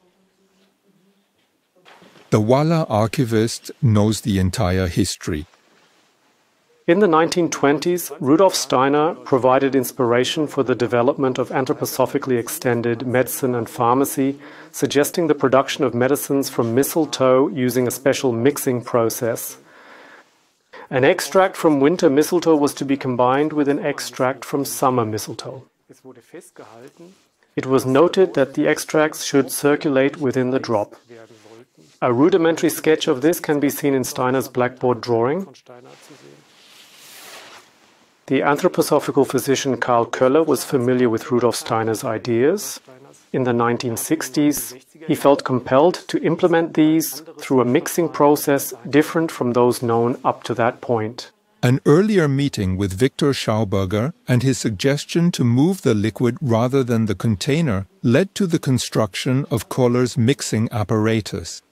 The Vala archivist knows the entire history. In the 1920s, Rudolf Steiner provided inspiration for the development of anthroposophically extended medicine and pharmacy, suggesting the production of medicines from mistletoe using a special mixing process. An extract from winter mistletoe was to be combined with an extract from summer mistletoe. It was noted that the extracts should circulate within the drop. A rudimentary sketch of this can be seen in Steiner's blackboard drawing. The anthroposophical physician Karl Köller was familiar with Rudolf Steiner's ideas. In the 1960s, he felt compelled to implement these through a mixing process different from those known up to that point. An earlier meeting with Victor Schauberger and his suggestion to move the liquid rather than the container led to the construction of Köller's mixing apparatus.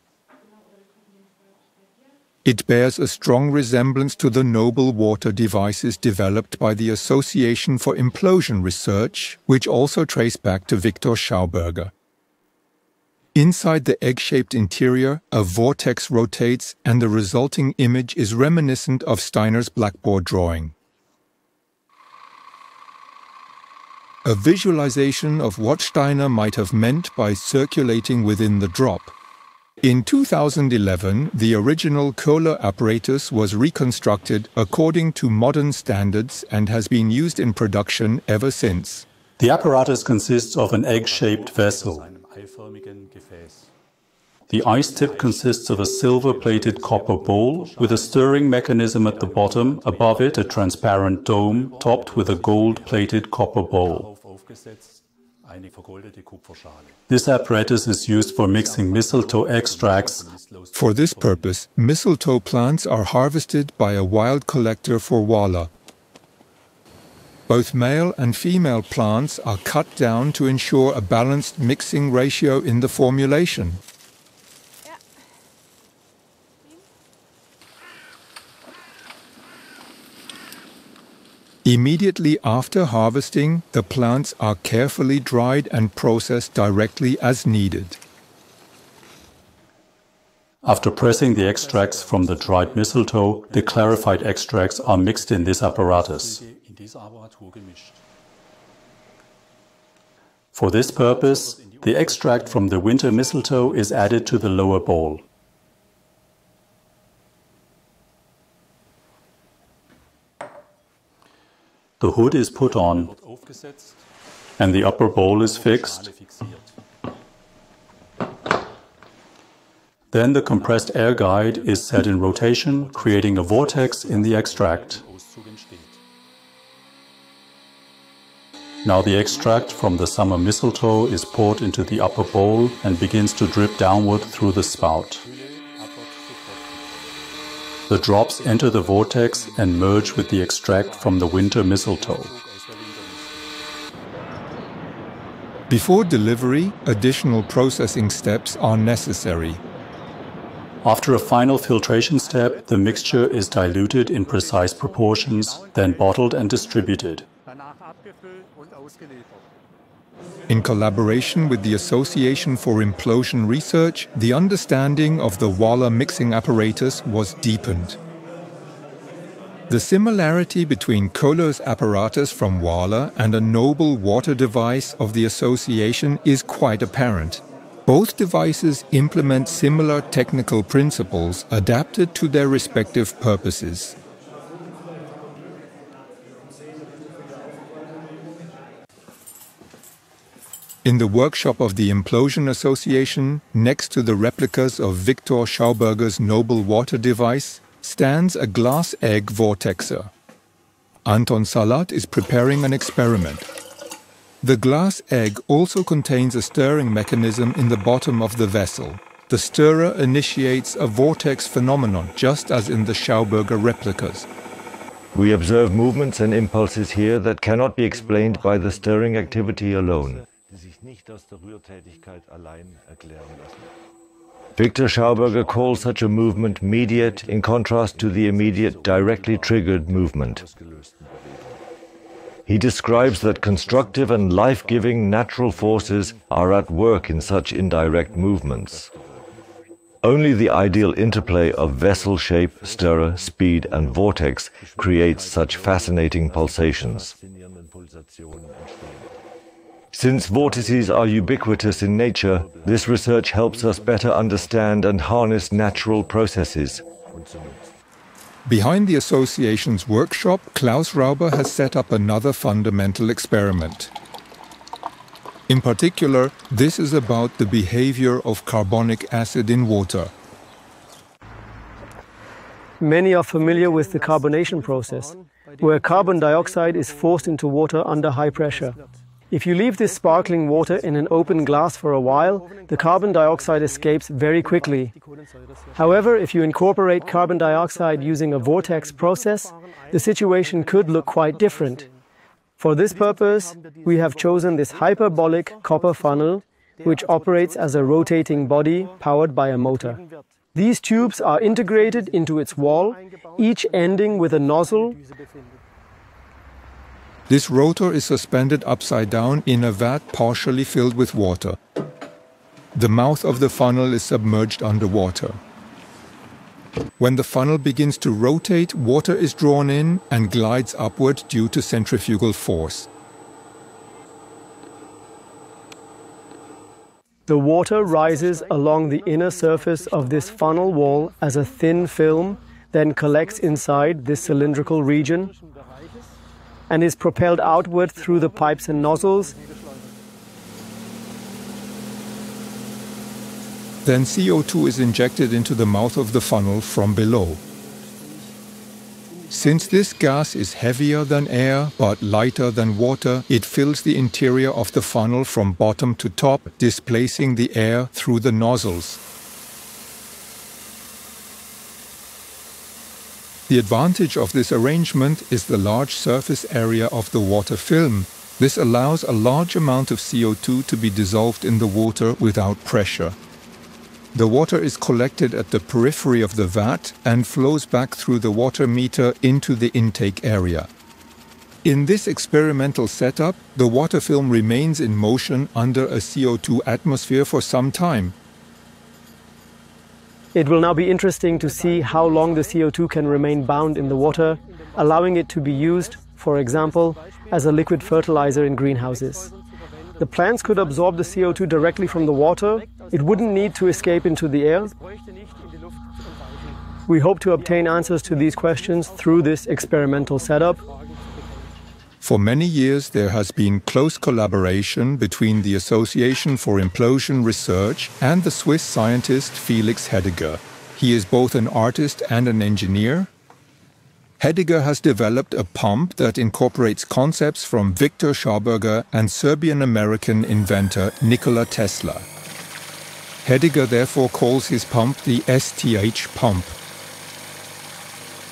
It bears a strong resemblance to the noble water devices developed by the Association for Implosion Research, which also trace back to Victor Schauberger. Inside the egg-shaped interior, a vortex rotates and the resulting image is reminiscent of Steiner's blackboard drawing. A visualization of what Steiner might have meant by circulating within the drop. In 2011, the original Kohler apparatus was reconstructed according to modern standards and has been used in production ever since. The apparatus consists of an egg-shaped vessel. The ice tip consists of a silver-plated copper bowl with a stirring mechanism at the bottom, above it a transparent dome topped with a gold-plated copper bowl. This apparatus is used for mixing mistletoe extracts. For this purpose, mistletoe plants are harvested by a wild collector for Wala. Both male and female plants are cut down to ensure a balanced mixing ratio in the formulation. Immediately after harvesting, the plants are carefully dried and processed directly as needed. After pressing the extracts from the dried mistletoe, the clarified extracts are mixed in this apparatus. For this purpose, the extract from the winter mistletoe is added to the lower bowl. The hood is put on, and the upper bowl is fixed. Then the compressed air guide is set in rotation, creating a vortex in the extract. Now the extract from the summer mistletoe is poured into the upper bowl and begins to drip downward through the spout. The drops enter the vortex and merge with the extract from the winter mistletoe. Before delivery, additional processing steps are necessary. After a final filtration step, the mixture is diluted in precise proportions, then bottled and distributed. In collaboration with the Association for Implosion Research, the understanding of the Wala mixing apparatus was deepened. The similarity between Kohler's apparatus from Wala and a noble water device of the association is quite apparent. Both devices implement similar technical principles adapted to their respective purposes. In the workshop of the Implosion Association, next to the replicas of Victor Schauberger's noble water device, stands a glass egg vortexer. Anton Salat is preparing an experiment. The glass egg also contains a stirring mechanism in the bottom of the vessel. The stirrer initiates a vortex phenomenon, just as in the Schauberger replicas. We observe movements and impulses here that cannot be explained by the stirring activity alone. Victor Schauberger calls such a movement mediate in contrast to the immediate directly triggered movement. He describes that constructive and life-giving natural forces are at work in such indirect movements. Only the ideal interplay of vessel shape, stirrer, speed and vortex creates such fascinating pulsations. Since vortices are ubiquitous in nature, this research helps us better understand and harness natural processes. Behind the association's workshop, Klaus Rauber has set up another fundamental experiment. In particular, this is about the behavior of carbonic acid in water. Many are familiar with the carbonation process, where carbon dioxide is forced into water under high pressure. If you leave this sparkling water in an open glass for a while, the carbon dioxide escapes very quickly. However, if you incorporate carbon dioxide using a vortex process, the situation could look quite different. For this purpose, we have chosen this hyperbolic copper funnel, which operates as a rotating body powered by a motor. These tubes are integrated into its wall, each ending with a nozzle. This rotor is suspended upside down in a vat partially filled with water. The mouth of the funnel is submerged underwater. When the funnel begins to rotate, water is drawn in and glides upward due to centrifugal force. The water rises along the inner surface of this funnel wall as a thin film, then collects inside this cylindrical region and is propelled outward through the pipes and nozzles. Then CO2 is injected into the mouth of the funnel from below. Since this gas is heavier than air but lighter than water, it fills the interior of the funnel from bottom to top, displacing the air through the nozzles. The advantage of this arrangement is the large surface area of the water film. This allows a large amount of CO2 to be dissolved in the water without pressure. The water is collected at the periphery of the vat and flows back through the water meter into the intake area. In this experimental setup, the water film remains in motion under a CO2 atmosphere for some time. It will now be interesting to see how long the CO2 can remain bound in the water, allowing it to be used, for example, as a liquid fertilizer in greenhouses. The plants could absorb the CO2 directly from the water. It wouldn't need to escape into the air. We hope to obtain answers to these questions through this experimental setup. For many years, there has been close collaboration between the Association for Implosion Research and the Swiss scientist Felix Hediger. He is both an artist and an engineer. Hediger has developed a pump that incorporates concepts from Victor Schauberger and Serbian-American inventor Nikola Tesla. Hediger therefore calls his pump the STH pump.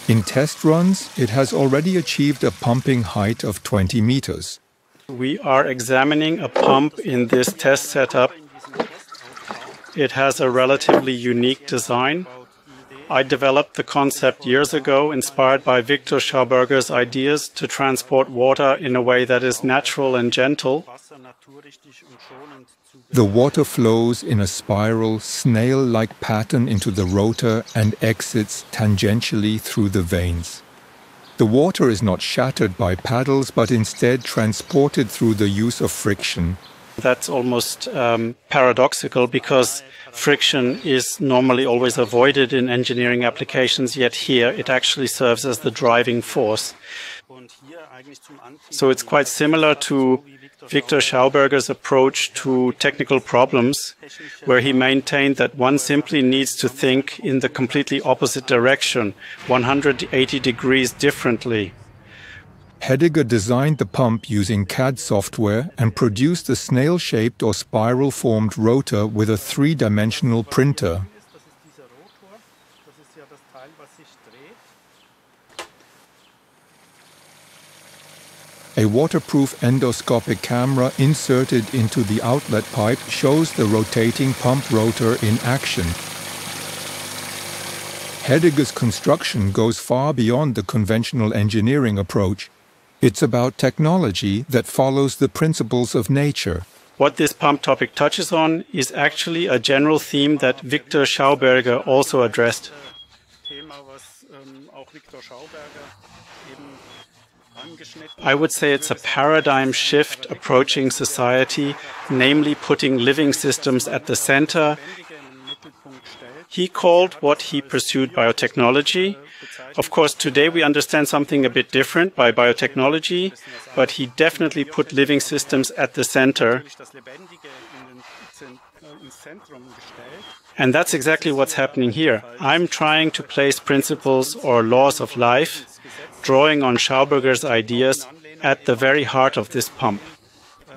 In test runs, it has already achieved a pumping height of 20 meters. We are examining a pump in this test setup. It has a relatively unique design. I developed the concept years ago, inspired by Victor Schauberger's ideas to transport water in a way that is natural and gentle. The water flows in a spiral, snail-like pattern into the rotor and exits tangentially through the vanes. The water is not shattered by paddles, but instead transported through the use of friction. That's almost paradoxical, because friction is normally always avoided in engineering applications, yet here it actually serves as the driving force. So it's quite similar to Victor Schauberger's approach to technical problems, where he maintained that one simply needs to think in the completely opposite direction, 180 degrees differently. Hediger designed the pump using CAD software and produced a snail-shaped or spiral-formed rotor with a three-dimensional printer. A waterproof endoscopic camera inserted into the outlet pipe shows the rotating pump rotor in action. Hediger's construction goes far beyond the conventional engineering approach. It's about technology that follows the principles of nature. What this pump topic touches on is actually a general theme that Victor Schauberger also addressed. I would say it's a paradigm shift approaching society, namely putting living systems at the center. He called what he pursued biotechnology. Of course, today we understand something a bit different by biotechnology, but he definitely put living systems at the center. And that's exactly what's happening here. I'm trying to place principles or laws of life, drawing on Schauberger's ideas, at the very heart of this pump.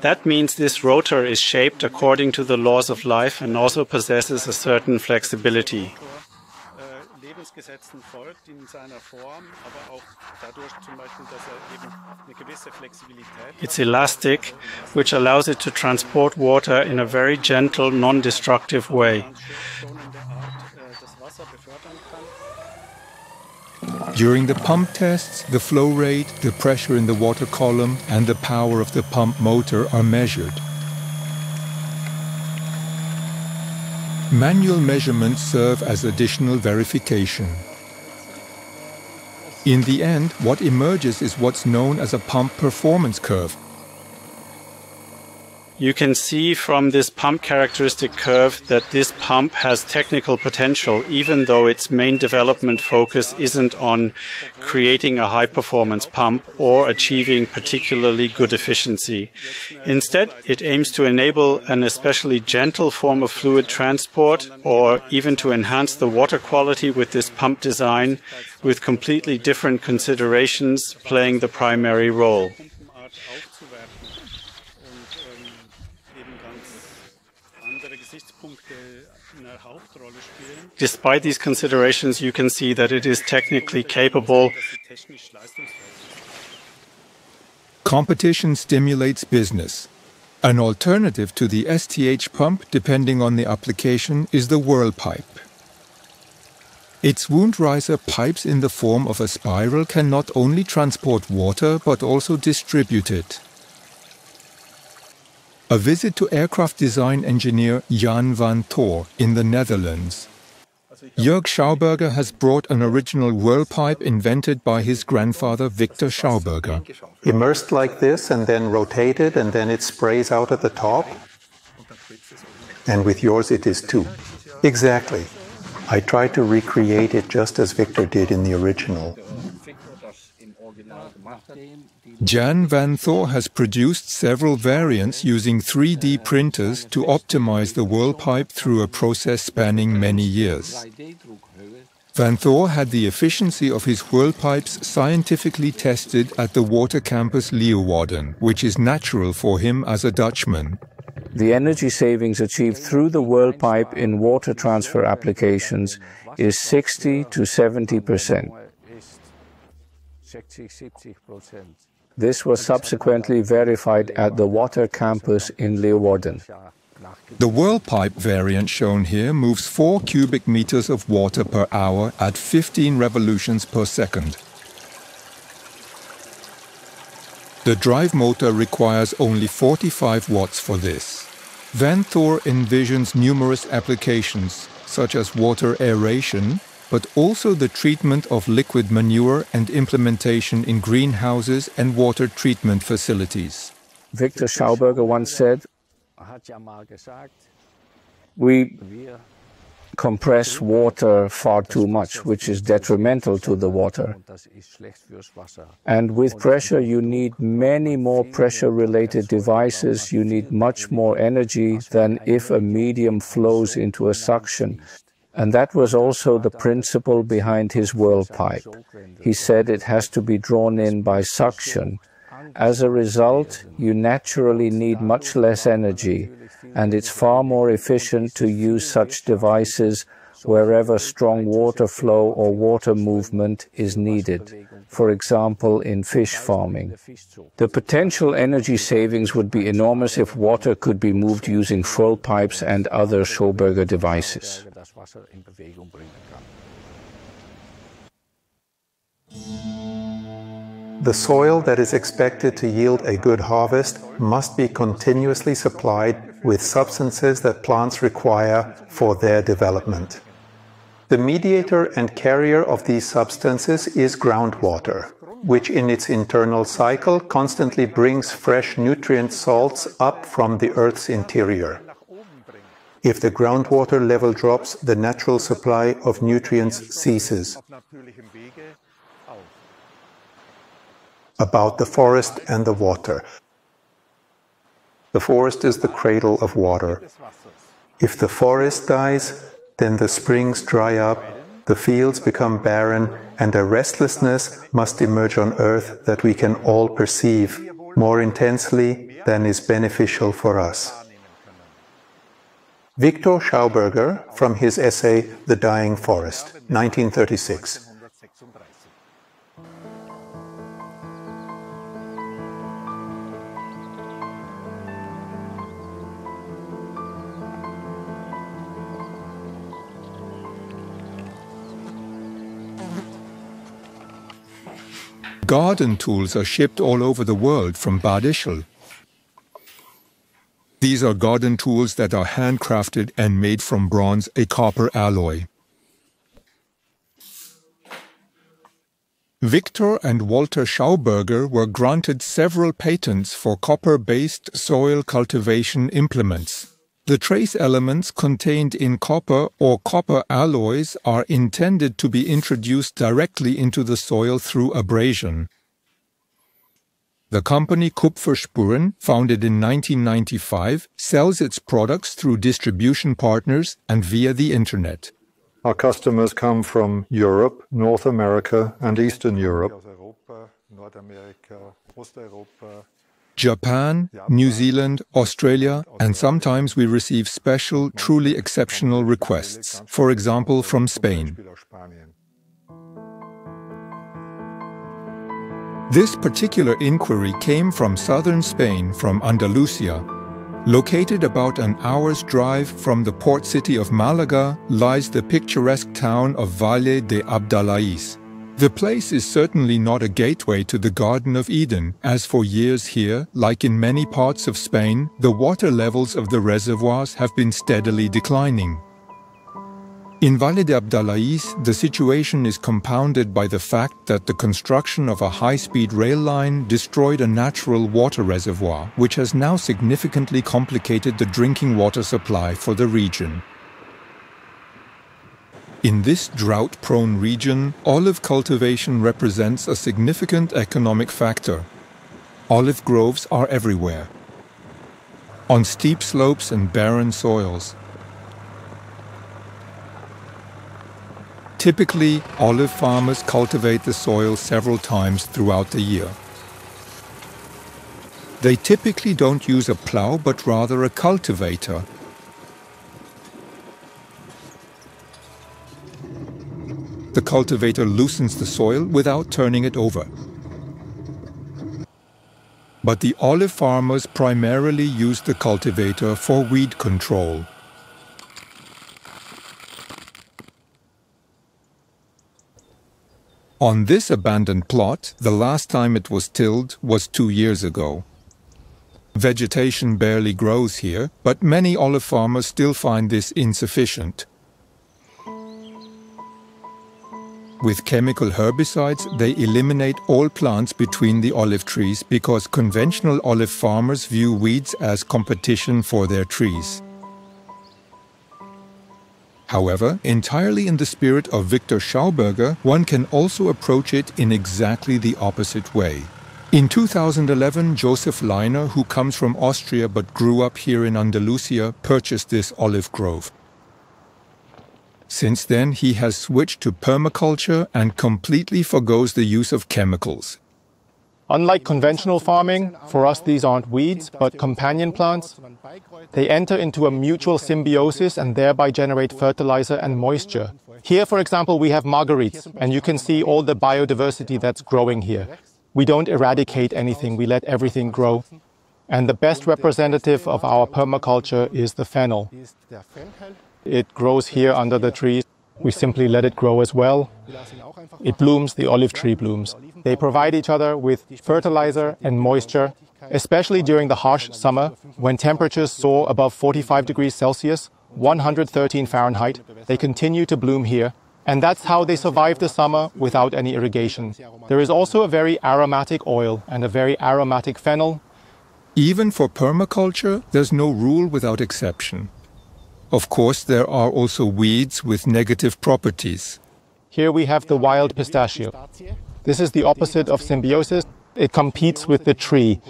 That means this rotor is shaped according to the laws of life and also possesses a certain flexibility. It's elastic, which allows it to transport water in a very gentle, non-destructive way. During the pump tests, the flow rate, the pressure in the water column, and the power of the pump motor are measured. Manual measurements serve as additional verification. In the end, what emerges is what's known as a pump performance curve. You can see from this pump characteristic curve that this pump has technical potential, even though its main development focus isn't on creating a high-performance pump or achieving particularly good efficiency. Instead, it aims to enable an especially gentle form of fluid transport, or even to enhance the water quality with this pump design, with completely different considerations playing the primary role. Despite these considerations, you can see that it is technically capable. Competition stimulates business. An alternative to the STH pump, depending on the application, is the whirl pipe. Its wound riser pipes in the form of a spiral can not only transport water but also distribute it. A visit to aircraft design engineer Jan van Thor in the Netherlands. Jörg Schauberger has brought an original whirl pipe invented by his grandfather Victor Schauberger. Immersed like this and then rotated, and then it sprays out at the top. And with yours it is too. Exactly. I tried to recreate it just as Victor did in the original. Jan van Thor has produced several variants using 3D printers to optimize the whirl pipe through a process spanning many years. Van Thor had the efficiency of his whirl pipes scientifically tested at the water campus Leeuwarden, which is natural for him as a Dutchman. The energy savings achieved through the whirl pipe in water transfer applications is 60 to 70%. This was subsequently verified at the water campus in Leeuwarden. The whirl pipe variant shown here moves 4 cubic meters of water per hour at 15 revolutions per second. The drive motor requires only 45 watts for this. Van Thor envisions numerous applications, such as water aeration, but also the treatment of liquid manure and implementation in greenhouses and water treatment facilities. Victor Schauberger once said, "We compress water far too much, which is detrimental to the water. And with pressure, you need many more pressure-related devices. You need much more energy than if a medium flows into a suction." And that was also the principle behind his whirl pipe. He said it has to be drawn in by suction. As a result, you naturally need much less energy, and it's far more efficient to use such devices wherever strong water flow or water movement is needed, for example in fish farming. The potential energy savings would be enormous if water could be moved using whirl pipes and other Schauberger devices. The soil that is expected to yield a good harvest must be continuously supplied with substances that plants require for their development. The mediator and carrier of these substances is groundwater, which in its internal cycle constantly brings fresh nutrient salts up from the Earth's interior. If the groundwater level drops, the natural supply of nutrients ceases. About the forest and the water. The forest is the cradle of water. If the forest dies, then the springs dry up, the fields become barren, and a restlessness must emerge on earth that we can all perceive more intensely than is beneficial for us. Victor Schauberger, from his essay The Dying Forest, 1936. Garden tools are shipped all over the world from Bad Ischl. These are garden tools that are handcrafted and made from bronze, a copper alloy. Victor and Walter Schauberger were granted several patents for copper-based soil cultivation implements. The trace elements contained in copper or copper alloys are intended to be introduced directly into the soil through abrasion. The company Kupferspuren, founded in 1995, sells its products through distribution partners and via the Internet. Our customers come from Europe, North America, and Eastern Europe, Japan, New Zealand, Australia, and sometimes we receive special, truly exceptional requests, for example from Spain. This particular inquiry came from southern Spain, from Andalusia. Located about an hour's drive from the port city of Malaga lies the picturesque town of Valle de Abdalaís. The place is certainly not a gateway to the Garden of Eden, as for years here, like in many parts of Spain, the water levels of the reservoirs have been steadily declining. In Valle de Abdalaís, the situation is compounded by the fact that the construction of a high-speed rail line destroyed a natural water reservoir, which has now significantly complicated the drinking water supply for the region. In this drought-prone region, olive cultivation represents a significant economic factor. Olive groves are everywhere, on steep slopes and barren soils. Typically, olive farmers cultivate the soil several times throughout the year. They typically don't use a plow, but rather a cultivator. The cultivator loosens the soil without turning it over. But the olive farmers primarily use the cultivator for weed control. On this abandoned plot, the last time it was tilled was 2 years ago. Vegetation barely grows here, but many olive farmers still find this insufficient. With chemical herbicides, they eliminate all plants between the olive trees because conventional olive farmers view weeds as competition for their trees. However, entirely in the spirit of Victor Schauberger, one can also approach it in exactly the opposite way. In 2011, Joseph Leiner, who comes from Austria but grew up here in Andalusia, purchased this olive grove. Since then, he has switched to permaculture and completely forgoes the use of chemicals. Unlike conventional farming, for us these aren't weeds, but companion plants. They enter into a mutual symbiosis and thereby generate fertilizer and moisture. Here, for example, we have marguerites, and you can see all the biodiversity that's growing here. We don't eradicate anything, we let everything grow. And the best representative of our permaculture is the fennel. It grows here under the trees. We simply let it grow as well. It blooms, the olive tree blooms. They provide each other with fertilizer and moisture, especially during the harsh summer when temperatures soar above 45 degrees Celsius, 113 Fahrenheit. They continue to bloom here. And that's how they survive the summer without any irrigation. There is also a very aromatic oil and a very aromatic fennel. Even for permaculture, there's no rule without exception. Of course, there are also weeds with negative properties. Here we have the wild pistachio. This is the opposite of symbiosis. It competes with the tree.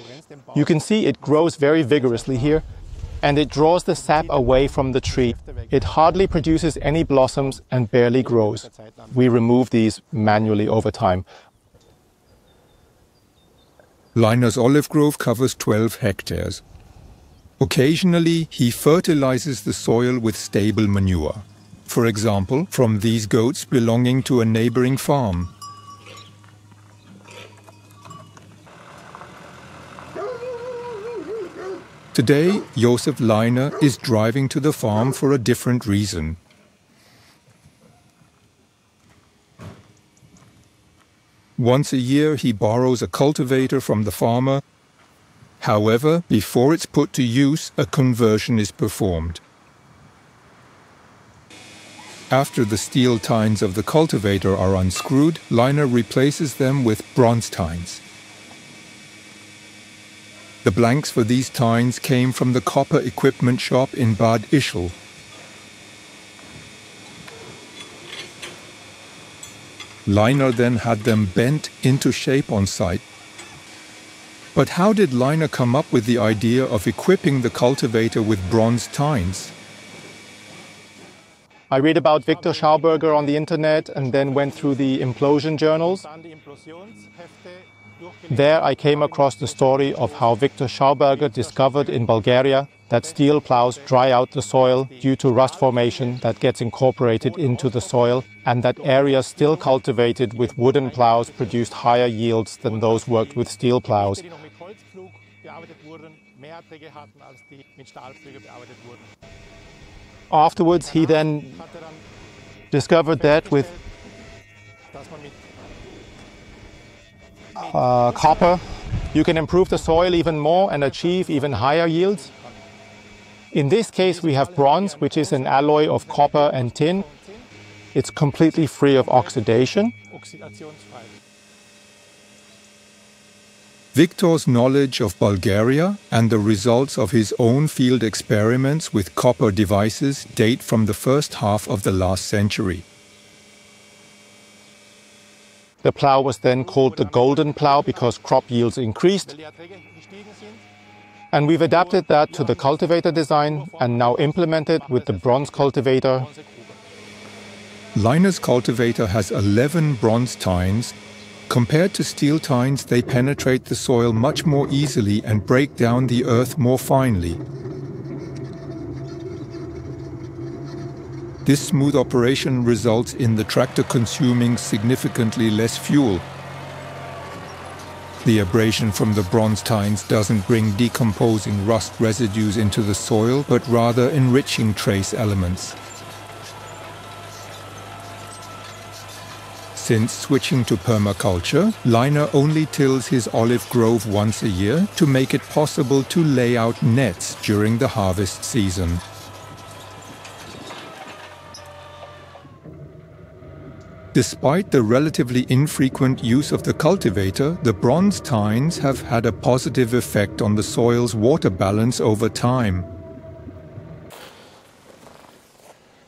You can see it grows very vigorously here, and it draws the sap away from the tree. It hardly produces any blossoms and barely grows. We remove these manually over time. Leiner's olive grove covers 12 hectares. Occasionally, he fertilizes the soil with stable manure. For example, from these goats belonging to a neighboring farm. Today, Josef Leiner is driving to the farm for a different reason. Once a year, he borrows a cultivator from the farmer However, before it's put to use, a conversion is performed. After the steel tines of the cultivator are unscrewed, Leiner replaces them with bronze tines. The blanks for these tines came from the copper equipment shop in Bad Ischl. Leiner then had them bent into shape on site. But how did Leiner come up with the idea of equipping the cultivator with bronze tines? I read about Victor Schauberger on the internet and then went through the implosion journals. There I came across the story of how Victor Schauberger discovered in Bulgaria that steel plows dry out the soil due to rust formation that gets incorporated into the soil, and that areas still cultivated with wooden plows produced higher yields than those worked with steel plows. Afterwards, he then discovered that with copper, you can improve the soil even more and achieve even higher yields. In this case, we have bronze, which is an alloy of copper and tin. It's completely free of oxidation. Victor's knowledge of Bulgaria and the results of his own field experiments with copper devices date from the first half of the last century. The plow was then called the golden plow because crop yields increased. And we've adapted that to the cultivator design and now implement it with the bronze cultivator. Leiner's cultivator has 11 bronze tines. Compared to steel tines, they penetrate the soil much more easily and break down the earth more finely. This smooth operation results in the tractor consuming significantly less fuel. The abrasion from the bronze tines doesn't bring decomposing rust residues into the soil, but rather enriching trace elements. Since switching to permaculture, Leiner only tills his olive grove once a year to make it possible to lay out nets during the harvest season. Despite the relatively infrequent use of the cultivator, the bronze tines have had a positive effect on the soil's water balance over time.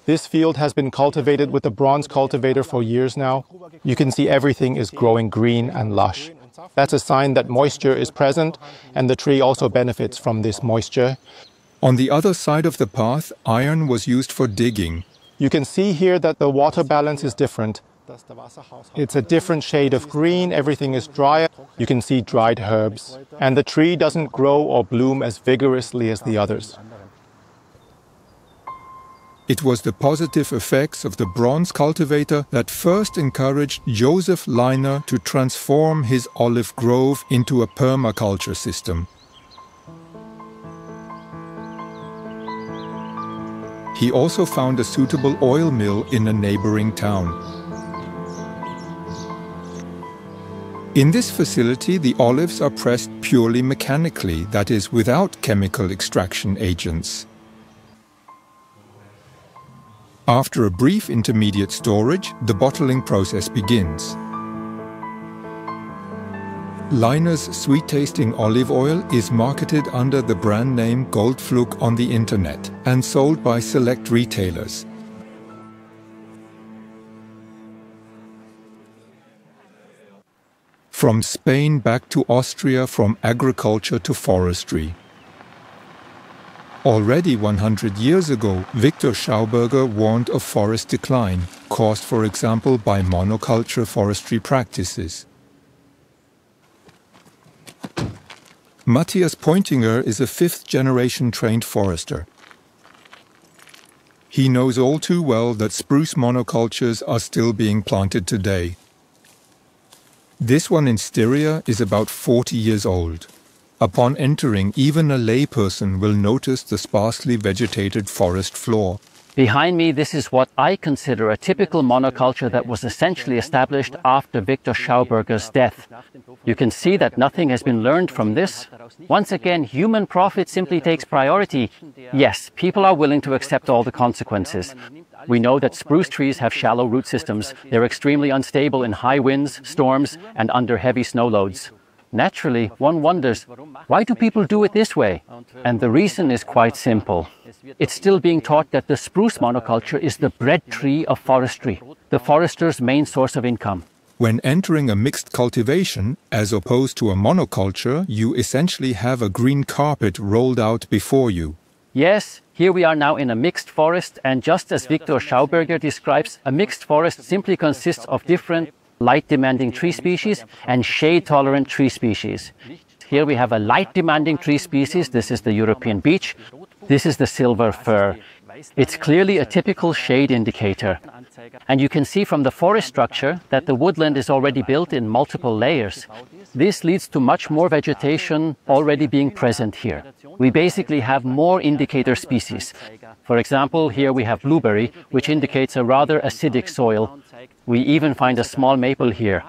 This field has been cultivated with the bronze cultivator for years now. You can see everything is growing green and lush. That's a sign that moisture is present, and the tree also benefits from this moisture. On the other side of the path, iron was used for digging. You can see here that the water balance is different. It's a different shade of green, everything is drier. You can see dried herbs. And the tree doesn't grow or bloom as vigorously as the others. It was the positive effects of the bronze cultivator that first encouraged Joseph Leiner to transform his olive grove into a permaculture system. He also found a suitable oil mill in a neighboring town. In this facility, the olives are pressed purely mechanically, that is, without chemical extraction agents. After a brief intermediate storage, the bottling process begins. Leiner's sweet-tasting olive oil is marketed under the brand name Goldflug on the internet and sold by select retailers. From Spain back to Austria, from agriculture to forestry. Already 100 years ago, Victor Schauberger warned of forest decline, caused, for example, by monoculture forestry practices. Matthias Pointinger is a fifth-generation trained forester. He knows all too well that spruce monocultures are still being planted today. This one in Styria is about 40 years old. Upon entering, even a layperson will notice the sparsely vegetated forest floor. Behind me, this is what I consider a typical monoculture that was essentially established after Victor Schauberger's death. You can see that nothing has been learned from this. Once again, human profit simply takes priority. Yes, people are willing to accept all the consequences. We know that spruce trees have shallow root systems. They're extremely unstable in high winds, storms, and under heavy snow loads. Naturally, one wonders, why do people do it this way? And the reason is quite simple. It's still being taught that the spruce monoculture is the bread tree of forestry, the forester's main source of income. When entering a mixed cultivation, as opposed to a monoculture, you essentially have a green carpet rolled out before you. Yes, here we are now in a mixed forest, and just as Victor Schauberger describes, a mixed forest simply consists of different light-demanding tree species and shade-tolerant tree species. Here we have a light-demanding tree species. This is the European beech. This is the silver fir. It's clearly a typical shade indicator. And you can see from the forest structure that the woodland is already built in multiple layers. This leads to much more vegetation already being present here. We basically have more indicator species. For example, here we have blueberry, which indicates a rather acidic soil. We even find a small maple here.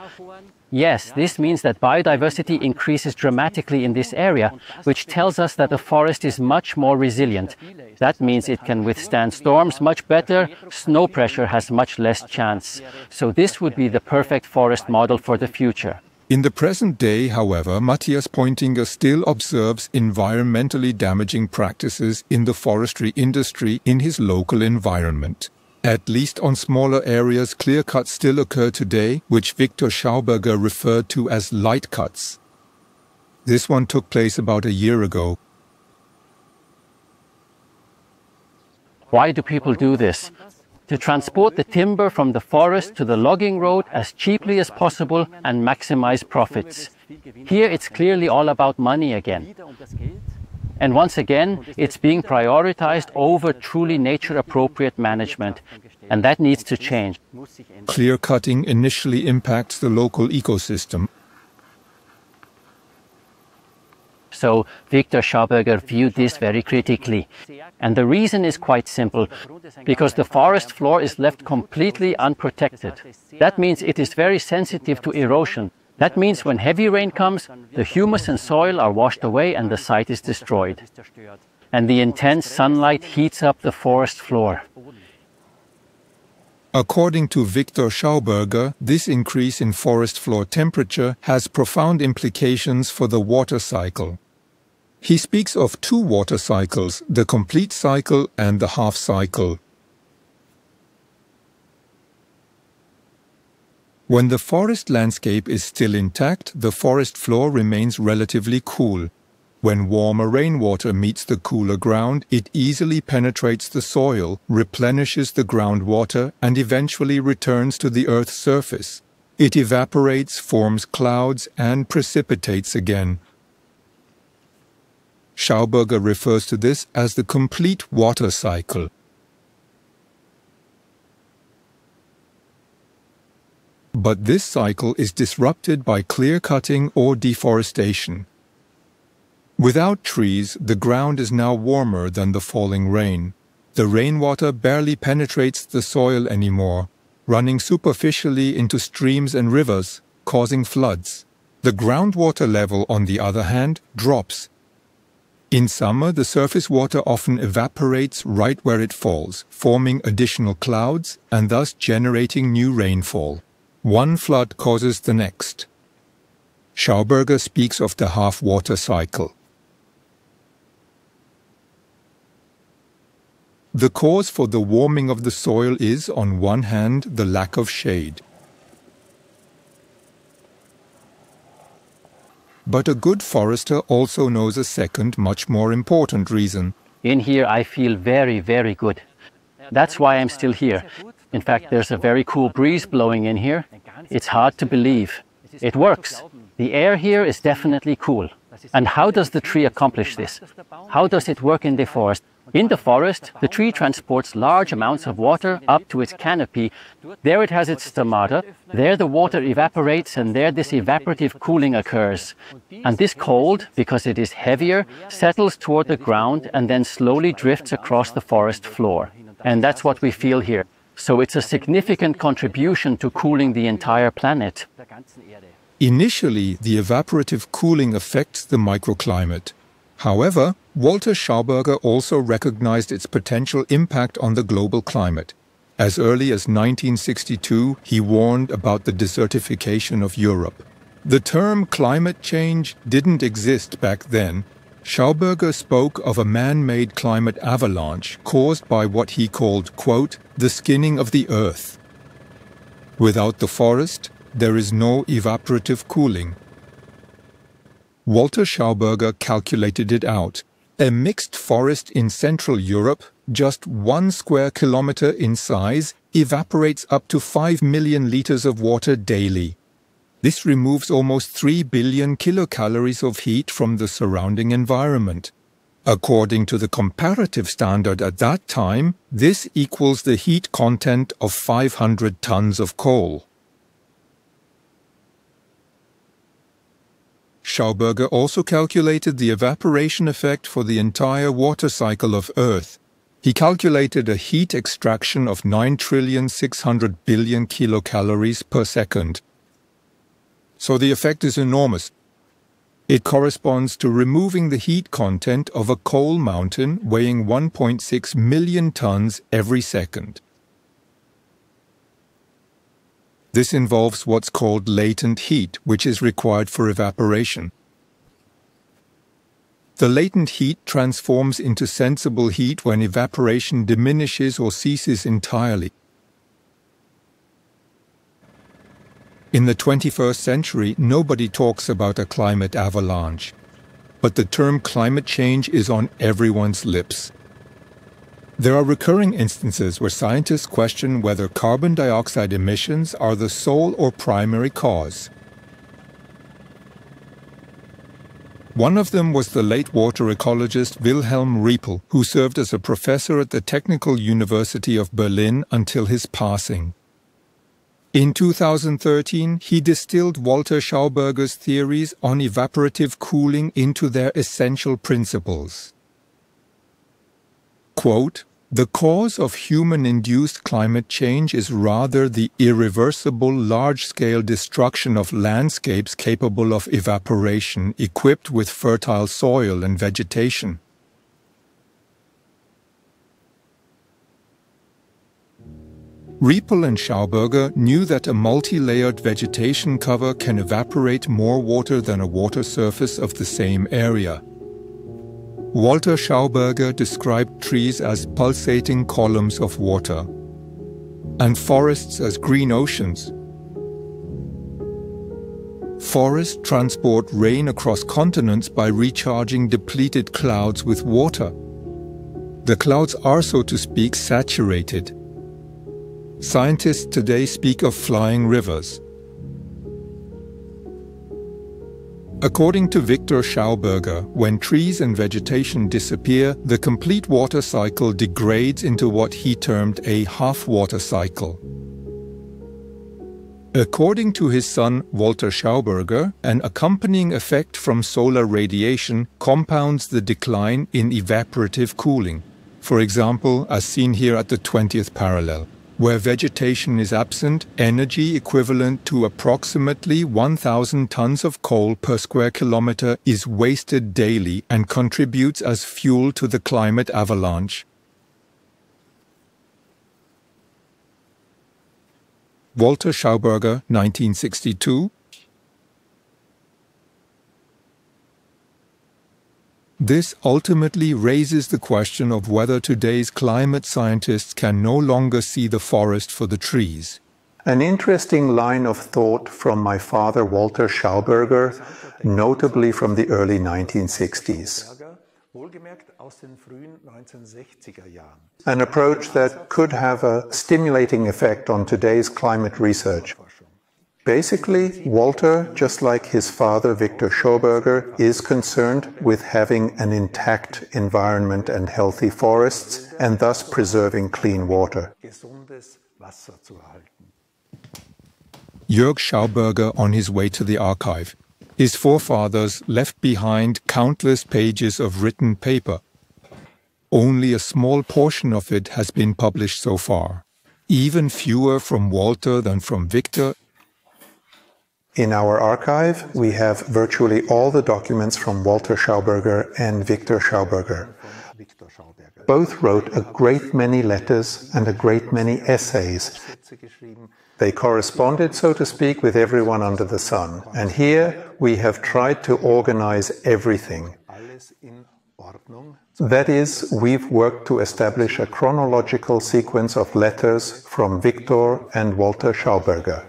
Yes, this means that biodiversity increases dramatically in this area, which tells us that the forest is much more resilient. That means it can withstand storms much better, snow pressure has much less chance. So this would be the perfect forest model for the future. In the present day, however, Matthias Pointinger still observes environmentally damaging practices in the forestry industry in his local environment. At least on smaller areas, clear cuts still occur today, which Victor Schauberger referred to as light cuts. This one took place about a year ago. Why do people do this? To transport the timber from the forest to the logging road as cheaply as possible and maximize profits. Here it's clearly all about money again. And once again, it's being prioritized over truly nature-appropriate management. And that needs to change. Clear cutting initially impacts the local ecosystem. So Victor Schauberger viewed this very critically. And the reason is quite simple, because the forest floor is left completely unprotected. That means it is very sensitive to erosion. That means when heavy rain comes, the humus and soil are washed away and the site is destroyed. And the intense sunlight heats up the forest floor. According to Victor Schauberger, this increase in forest floor temperature has profound implications for the water cycle. He speaks of two water cycles, the complete cycle and the half cycle. When the forest landscape is still intact, the forest floor remains relatively cool. When warmer rainwater meets the cooler ground, it easily penetrates the soil, replenishes the groundwater, and eventually returns to the Earth's surface. It evaporates, forms clouds, and precipitates again. Schauberger refers to this as the complete water cycle. But this cycle is disrupted by clear cutting or deforestation. Without trees, the ground is now warmer than the falling rain. The rainwater barely penetrates the soil anymore, running superficially into streams and rivers, causing floods. The groundwater level, on the other hand, drops. In summer, the surface water often evaporates right where it falls, forming additional clouds and thus generating new rainfall. One flood causes the next. Schauberger speaks of the half-water cycle. The cause for the warming of the soil is, on one hand, the lack of shade. But a good forester also knows a second, much more important reason. In here I feel very, very good. That's why I'm still here. In fact, there's a very cool breeze blowing in here. It's hard to believe. It works. The air here is definitely cool. And how does the tree accomplish this? How does it work in the forest? In the forest, the tree transports large amounts of water up to its canopy. There it has its stomata. There the water evaporates, and there this evaporative cooling occurs. And this cold, because it is heavier, settles toward the ground and then slowly drifts across the forest floor. And that's what we feel here. So it's a significant contribution to cooling the entire planet. Initially, the evaporative cooling affects the microclimate. However, Walter Schauberger also recognized its potential impact on the global climate. As early as 1962, he warned about the desertification of Europe. The term climate change didn't exist back then. Schauberger spoke of a man-made climate avalanche caused by what he called, quote, the skinning of the earth. Without the forest, there is no evaporative cooling. Walter Schauberger calculated it out. A mixed forest in Central Europe, just 1 square kilometer in size, evaporates up to 5 million liters of water daily. This removes almost 3 billion kilocalories of heat from the surrounding environment. According to the comparative standard at that time, this equals the heat content of 500 tons of coal. Schauberger also calculated the evaporation effect for the entire water cycle of Earth. He calculated a heat extraction of 9,600,000,000,000 kilocalories per second. So the effect is enormous. It corresponds to removing the heat content of a coal mountain weighing 1.6 million tons every second. This involves what's called latent heat, which is required for evaporation. The latent heat transforms into sensible heat when evaporation diminishes or ceases entirely. In the 21st century, nobody talks about a climate avalanche, but the term climate change is on everyone's lips. There are recurring instances where scientists question whether carbon dioxide emissions are the sole or primary cause. One of them was the late water ecologist Wilhelm Riepel, who served as a professor at the Technical University of Berlin until his passing. In 2013, he distilled Walter Schauberger's theories on evaporative cooling into their essential principles. Quote, the cause of human-induced climate change is rather the irreversible large-scale destruction of landscapes capable of evaporation, equipped with fertile soil and vegetation. Riepel and Schauberger knew that a multi-layered vegetation cover can evaporate more water than a water surface of the same area. Walter Schauberger described trees as pulsating columns of water, and forests as green oceans. Forests transport rain across continents by recharging depleted clouds with water. The clouds are, so to speak, saturated. Scientists today speak of flying rivers. According to Victor Schauberger, when trees and vegetation disappear, the complete water cycle degrades into what he termed a half-water cycle. According to his son Walter Schauberger, an accompanying effect from solar radiation compounds the decline in evaporative cooling, for example, as seen here at the 20th parallel. Where vegetation is absent, energy equivalent to approximately 1,000 tons of coal per square kilometer is wasted daily and contributes as fuel to the climate avalanche. Walter Schauberger, 1962. This ultimately raises the question of whether today's climate scientists can no longer see the forest for the trees. An interesting line of thought from my father, Walter Schauberger, notably from the early 1960s. An approach that could have a stimulating effect on today's climate research. Basically, Walter, just like his father Victor Schauberger, is concerned with having an intact environment and healthy forests, and thus preserving clean water. Jörg Schauberger on his way to the archive. His forefathers left behind countless pages of written paper. Only a small portion of it has been published so far. Even fewer from Walter than from Victor. In our archive, we have virtually all the documents from Walter Schauberger and Victor Schauberger. Both wrote a great many letters and a great many essays. They corresponded, so to speak, with everyone under the sun. And here we have tried to organize everything. That is, we've worked to establish a chronological sequence of letters from Victor and Walter Schauberger.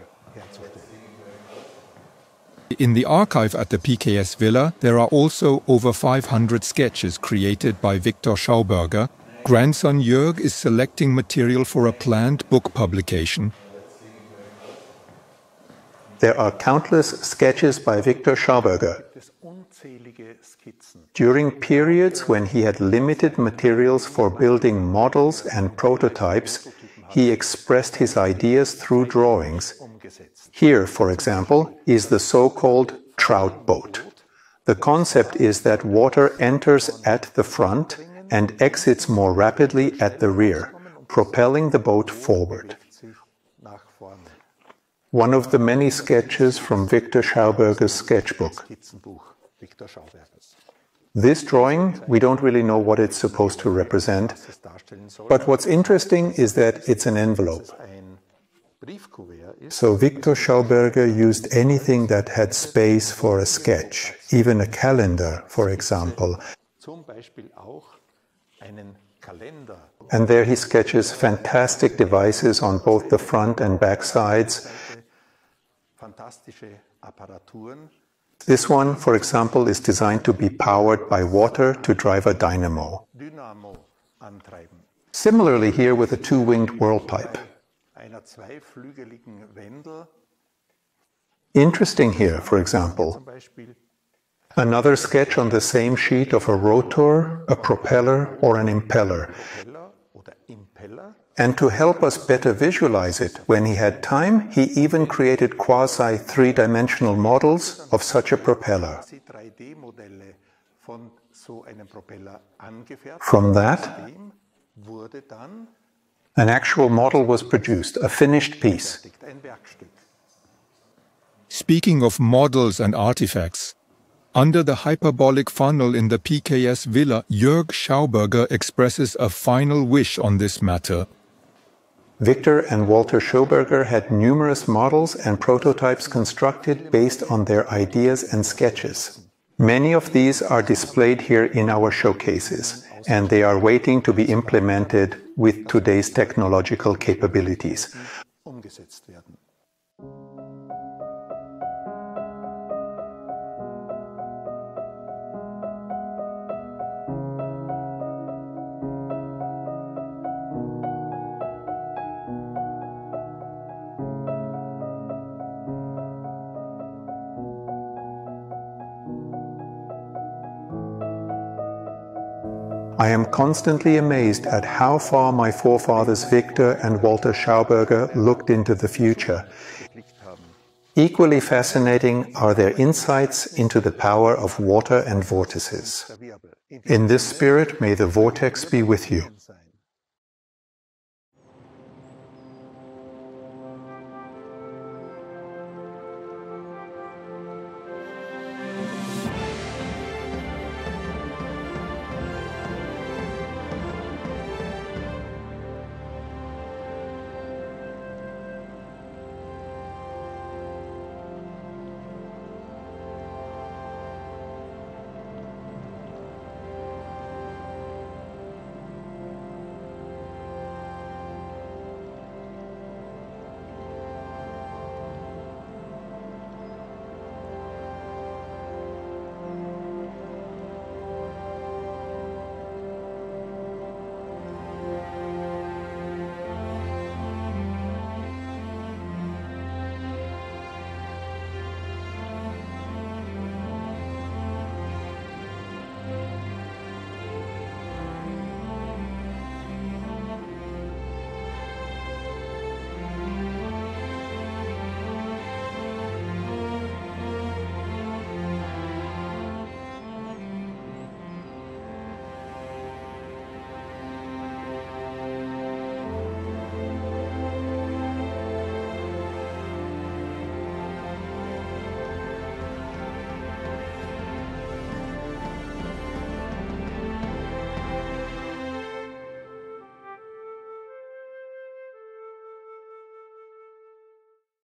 In the archive at the PKS Villa, there are also over 500 sketches created by Victor Schauberger. Grandson Jörg is selecting material for a planned book publication. There are countless sketches by Victor Schauberger. During periods when he had limited materials for building models and prototypes, he expressed his ideas through drawings. Here, for example, is the so-called trout boat. The concept is that water enters at the front and exits more rapidly at the rear, propelling the boat forward. One of the many sketches from Victor Schauberger's sketchbook. This drawing, we don't really know what it's supposed to represent, but what's interesting is that it's an envelope. So Victor Schauberger used anything that had space for a sketch, even a calendar, for example. And there he sketches fantastic devices on both the front and back sides. This one, for example, is designed to be powered by water to drive a dynamo. Similarly here with a two-winged whirlpipe. Interesting here, for example, another sketch on the same sheet of a rotor, a propeller, or an impeller. And to help us better visualize it, when he had time, he even created quasi-three-dimensional models of such a propeller. From that, an actual model was produced, a finished piece. Speaking of models and artifacts, under the hyperbolic funnel in the PKS Villa, Jörg Schauberger expresses a final wish on this matter. Victor and Walter Schauberger had numerous models and prototypes constructed based on their ideas and sketches. Many of these are displayed here in our showcases, and they are waiting to be implemented with today's technological capabilities. I am constantly amazed at how far my forefathers Victor and Walter Schauberger looked into the future. Equally fascinating are their insights into the power of water and vortices. In this spirit, may the vortex be with you.